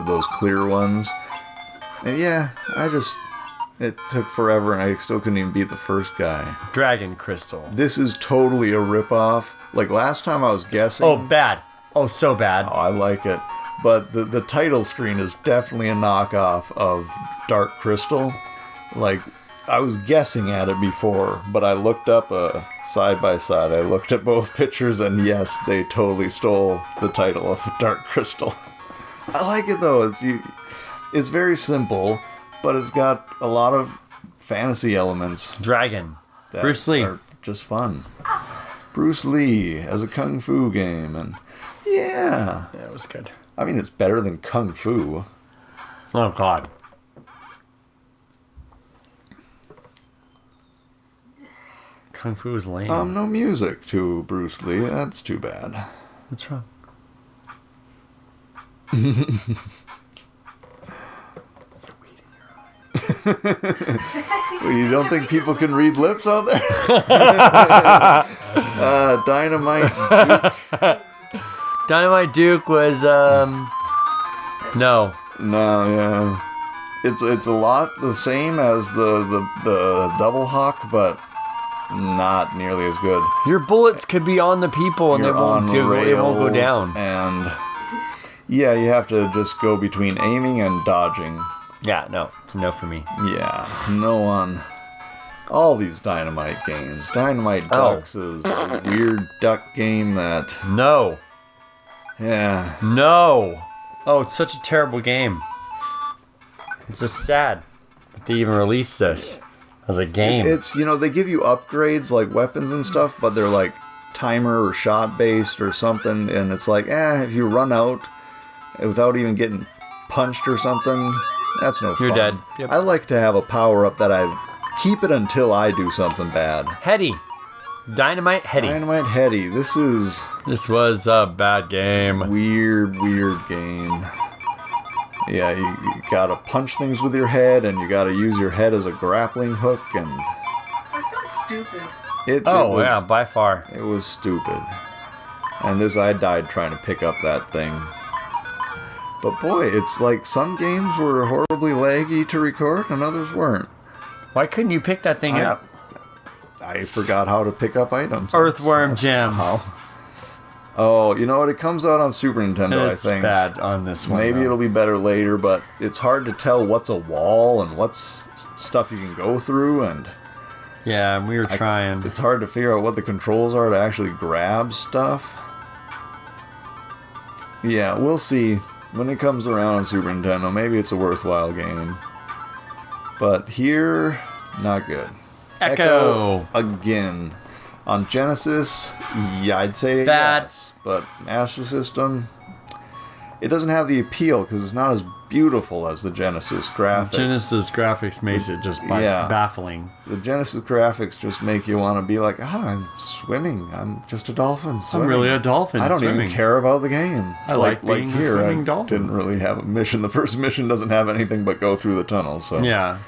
those clear ones. And yeah, it took forever and I still couldn't even beat the first guy. Dragon Crystal. This is totally a ripoff. Like last time I was guessing. Oh, bad. Oh, so bad. Oh, I like it. But the title screen is definitely a knockoff of Dark Crystal. Like, I was guessing at it before, but I looked up side by side. I looked at both pictures, and yes, they totally stole the title of Dark Crystal. I like it though. It's very simple, but it's got a lot of fantasy elements. Dragon. That Bruce Lee. Are just fun. Bruce Lee as a kung fu game, and yeah, it was good. I mean, it's better than kung fu. Oh God. Kung fu is lame. No music to Bruce Lee. That's too bad. What's wrong? Well, you don't think people can read lips out there? Dynamite Duke. Dynamite Duke was no. No, yeah. It's a lot the same as the Double Hawk, but not nearly as good. Your bullets could be on the people and You're they won't go down. And yeah, you have to just go between aiming and dodging. Yeah, no, it's a no for me. Yeah, no one. All these Dynamite games. Dynamite Ducks is a weird duck game that... No. Yeah. No. Oh, it's such a terrible game. It's just sad that they even released this as a game. It's, you know, they give you upgrades like weapons and stuff, but they're like timer or shot based or something, and it's like, if you run out without even getting punched or something, that's no fun. You're dead. Yep. I like to have a power up that I keep it until I do something bad. Hetty. Dynamite Hetty. Dynamite Hetty. This was a bad game. Weird game. Yeah, you gotta punch things with your head, and you gotta use your head as a grappling hook, and... That sounds stupid. Yeah, by far. It was stupid. And I died trying to pick up that thing. But boy, it's like some games were horribly laggy to record, and others weren't. Why couldn't you pick that thing up? I forgot how to pick up items. Earthworm Jam. Oh, you know what? It comes out on Super Nintendo, I think. It's bad on this one. Maybe it'll be better later, but it's hard to tell what's a wall and what's stuff you can go through, and... Yeah, we were trying. It's hard to figure out what the controls are to actually grab stuff. Yeah, we'll see. When it comes around on Super Nintendo, maybe it's a worthwhile game. But here, not good. Echo again. On Genesis, yeah, I'd say bad. Yes. But Master System, it doesn't have the appeal because it's not as beautiful as the Genesis graphics. Genesis graphics makes it just baffling. The Genesis graphics just make you want to be like, I'm swimming. I'm just a dolphin swimming. I'm really a dolphin I don't swimming. even care about the game. I like being a swimming dolphin. Didn't really have a mission. The first mission doesn't have anything but go through the tunnel. So yeah.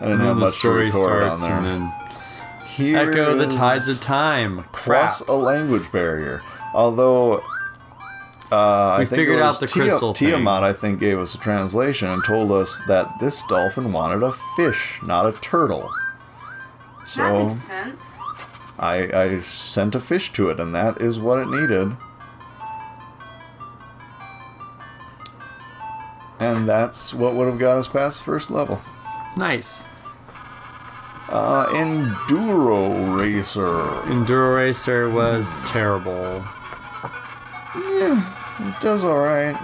I didn't have much to record on there. And then Echo the Tides of Time. Plus a language barrier. Although... I think figured out the crystal thing. Tiamat, I think, gave us a translation and told us that this dolphin wanted a fish, not a turtle. So that makes sense. I sent a fish to it, and that is what it needed. And that's what would have got us past first level. Nice. Enduro Racer. Enduro Racer was terrible. Yeah. It does alright.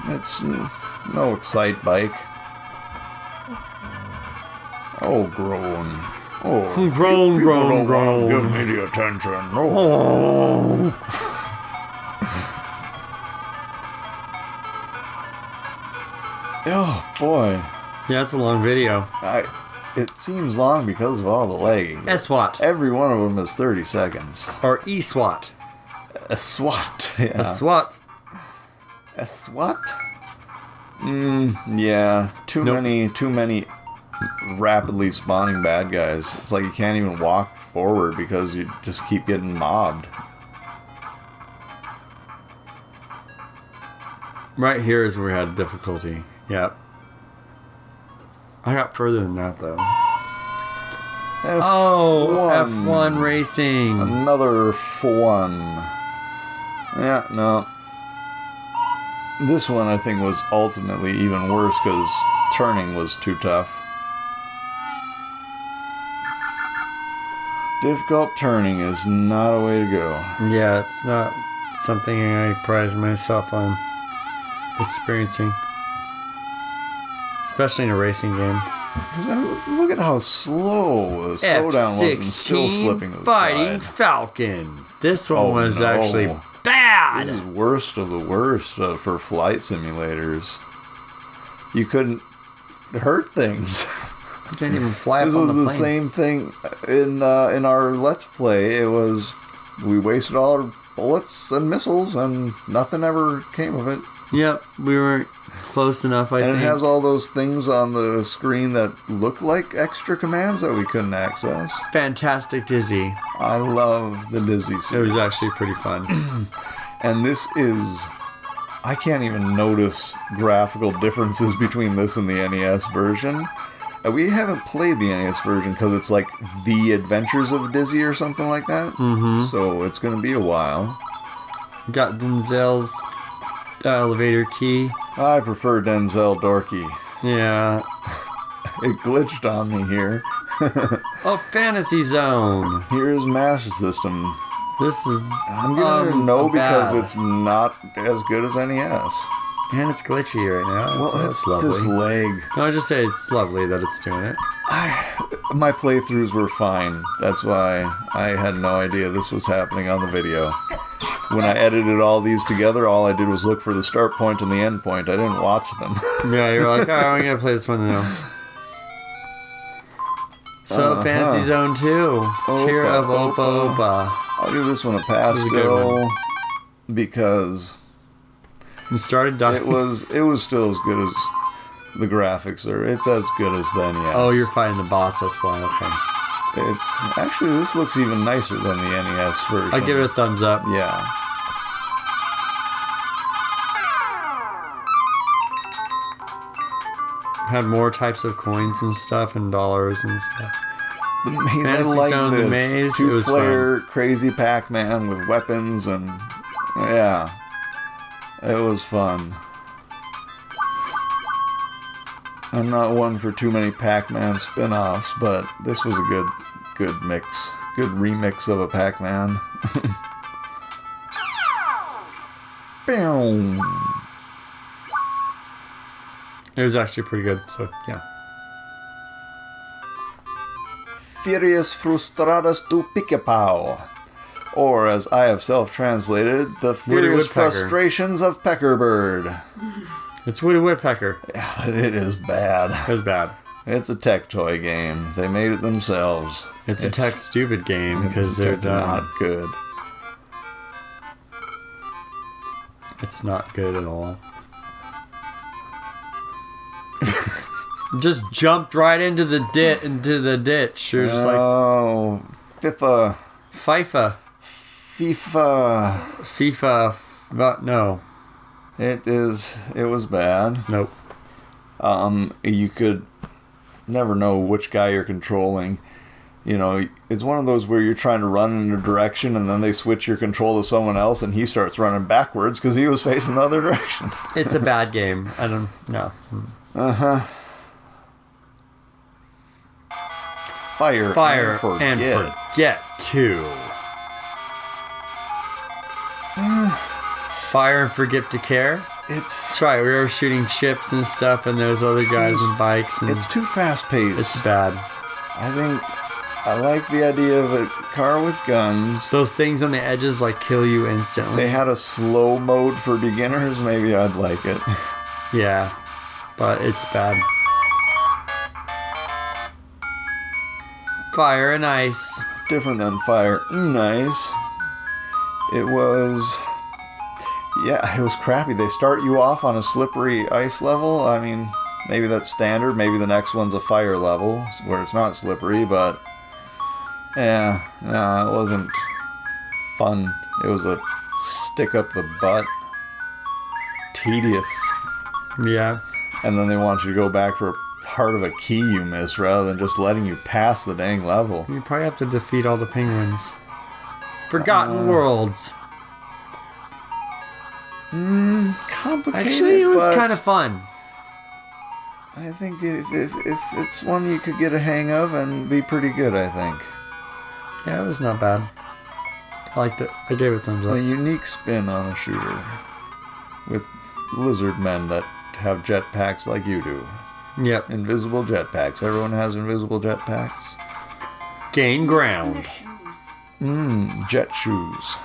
It's no Excite bike. Oh, groan. Oh, groan. Give me the attention. Oh. Oh, boy. Yeah, it's a long video. It seems long because of all the lagging. SWAT. Every one of them is 30 seconds. Or eSWAT. A SWAT. Yeah. A SWAT. A SWAT? Yeah. Too many rapidly spawning bad guys. It's like you can't even walk forward because you just keep getting mobbed. Right here is where we had difficulty. Yep. I got further than that though. F1 racing. Another F1. Yeah, no. This one I think was ultimately even worse because turning was too tough. Difficult turning is not a way to go. Yeah, it's not something I pride myself on experiencing. Especially in a racing game. Look at how slow the slowdown was and still slipping to the Fighting side. Falcon. This one was actually bad. This is worst of the worst for flight simulators. You couldn't hurt things. You can't even fly This up on was the the plane. same thing in our Let's Play. It was, we wasted all our bullets and missiles and nothing ever came of it. Yep, we weren't close enough, I think. And it has all those things on the screen that look like extra commands that we couldn't access. Fantastic Dizzy. I love the Dizzy It series. was actually pretty fun. And this is... I can't even notice graphical differences between this and the NES version. We haven't played the NES version because it's like The Adventures of Dizzy or something like that. Mm-hmm. So it's going to be a while. Got Denzel's elevator key. I prefer Denzel Dorky. Yeah. It glitched on me here. Oh, Fantasy Zone. Here's Master System. This is... I'm giving it a no because bad. it's not as good as NES. And it's glitchy right now. Well, so it's it's lovely. this leg. No, I just say it's lovely that it's doing it. My playthroughs were fine. That's why I had no idea this was happening on the video. When I edited all these together, all I did was look for the start point and the end point. I didn't watch them. Yeah, you're like, oh, I'm going to play this one now. So, Fantasy Zone 2. Tear of Opa Opa. I'll give this one a pass This is a good still because You started dying. it was still as good as the graphics are. It's as good as the NES. Oh, you're fighting the boss. That's why. Okay. It's actually, this looks even nicer than the NES version. I give it a thumbs up. Yeah. Had more types of coins and stuff and dollars and stuff. The maze, Fantasy I like Zone, this. the maze, it was Two-player crazy Pac-Man with weapons and yeah, it was fun. I'm not one for too many Pac-Man spin-offs, but this was a good mix, good remix of a Pac-Man. Boom. It was actually pretty good. So yeah. Furious Frustradas tu Pica-Pow. Or, as I have self-translated, the furious Woodpecker. frustrations of Peckerbird. It's Woody Woodpecker. Yeah, it is bad. It was bad. It's a tech toy game. They made it themselves. It's a tech stupid game because they're not good. It's not good at all. Just jumped right into the ditch. You're just like Oh, FIFA. FIFA. But no. It was bad. Nope. You could never know which guy you're controlling. You know, it's one of those where you're trying to run in a direction and then they switch your control to someone else and he starts running backwards because he was facing the other direction. It's a bad game. I don't know. Uh-huh. Fire and forget 2. Fire and forget to care. That's right. We were shooting ships and stuff, and those other guys and bikes. And it's too fast-paced. It's bad. I think I like the idea of a car with guns. Those things on the edges like kill you instantly. If they had a slow mode for beginners, maybe I'd like it. Yeah, but it's bad. Fire and ice. Different than fire and ice. It was... Yeah, it was crappy. They start you off on a slippery ice level. I mean, maybe that's standard. Maybe the next one's a fire level where it's not slippery, but... Yeah, no, it wasn't fun. It was a stick up the butt. Tedious. Yeah. And then they want you to go back for part of a key you missed rather than just letting you pass the dang level. You probably have to defeat all the penguins. Forgotten Worlds. Complicated. Actually, it was kind of fun. I think if it's one you could get a hang of and be pretty good, I think. Yeah, it was not bad. I liked it. I gave it a thumbs up. A unique spin on a shooter with lizard men that have jetpacks like you do. Yep. Invisible jetpacks. Everyone has invisible jetpacks. Gain ground. Jet shoes.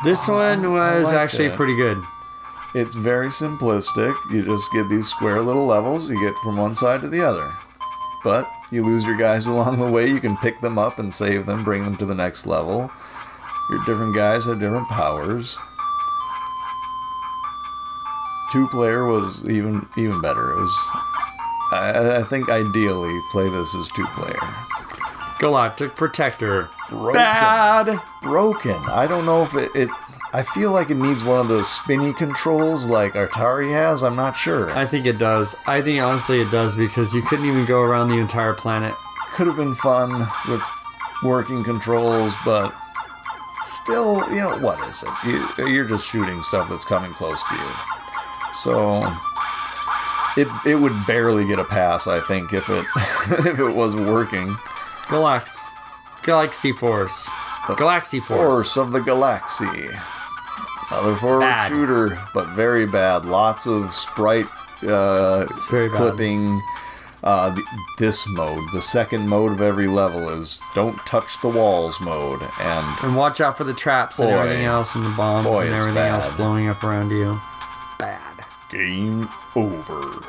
This one was like actually it. pretty good. It's very simplistic. You just get these square little levels. You get from one side to the other. But you lose your guys along the way. You can pick them up and save them, bring them to the next level. Your different guys have different powers. 2-player was even better. It was. I think ideally play this as 2-player. Galactic Protector. Broken. Bad. Broken. I don't know if it. I feel like it needs one of those spinny controls like Atari has. I'm not sure. I think it does. I think honestly it does because you couldn't even go around the entire planet. Could have been fun with working controls, but still, you know, what is it? You're just shooting stuff that's coming close to you. So it would barely get a pass, I think, if it if it was working. Galaxy Force. The Galaxy Force of the Galaxy. Another forward shooter, but very bad. Lots of sprite clipping. This mode, the second mode of every level, is don't touch the walls mode, and watch out for the traps and everything else, and the bombs and everything else blowing up around you. Bad. Game over.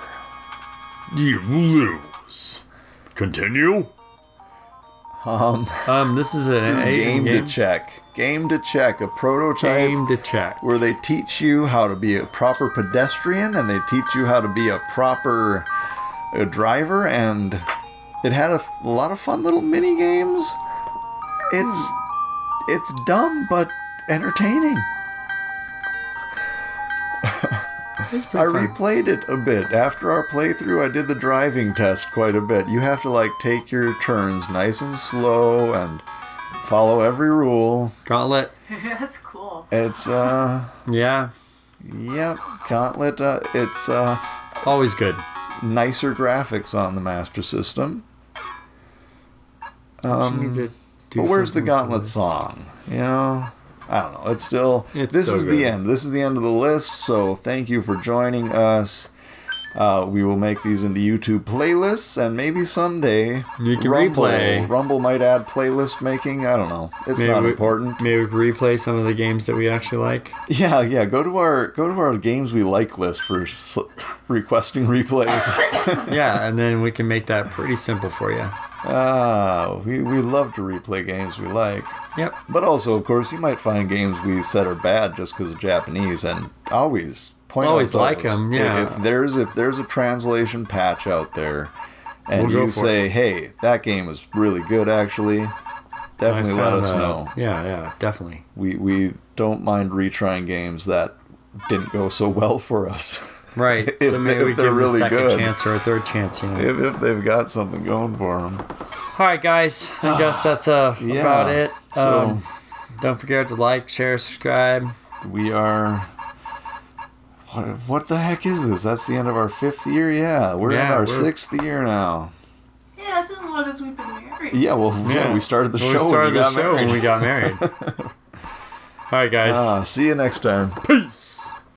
You lose. Continue. This is an Asian game. Game to check. A prototype. Game to check. Where they teach you how to be a proper pedestrian, and they teach you how to be a proper driver, and it had a lot of fun little mini games. It's dumb but entertaining. I replayed it a bit. After our playthrough, I did the driving test quite a bit. You have to like take your turns nice and slow and follow every rule. Gauntlet. That's cool. It's yeah. Yep, Gauntlet. It's always good. Nicer graphics on the Master System. But where's the Gauntlet song? You know, I don't know. This is the end. This is the end of the list. So thank you for joining us. We will make these into YouTube playlists, and maybe someday you can replay. Rumble might add playlist making. I don't know. It's not important. Maybe we can replay some of the games that we actually like. Yeah. Go to our games we like list for requesting replays. Yeah, and then we can make that pretty simple for you. We love to replay games we like. Yep. But also, of course, you might find games we said are bad just because of Japanese, and always like them. Yeah. If there's a translation patch out there, and you say, "Hey, that game is really good," actually, definitely let us know. Yeah, definitely. We don't mind retrying games that didn't go so well for us. Right. So maybe we give them a second chance or a third chance. You know? If they've got something going for them. All right, guys. I guess that's about it. So, don't forget to like, share, subscribe. We are. What the heck is this? That's the end of our 5th year? Yeah, we're in our 6th year now. Yeah, that's as long as we've been married. Yeah, we started the show. We started the show when we got married. All right, guys. See you next time. Peace.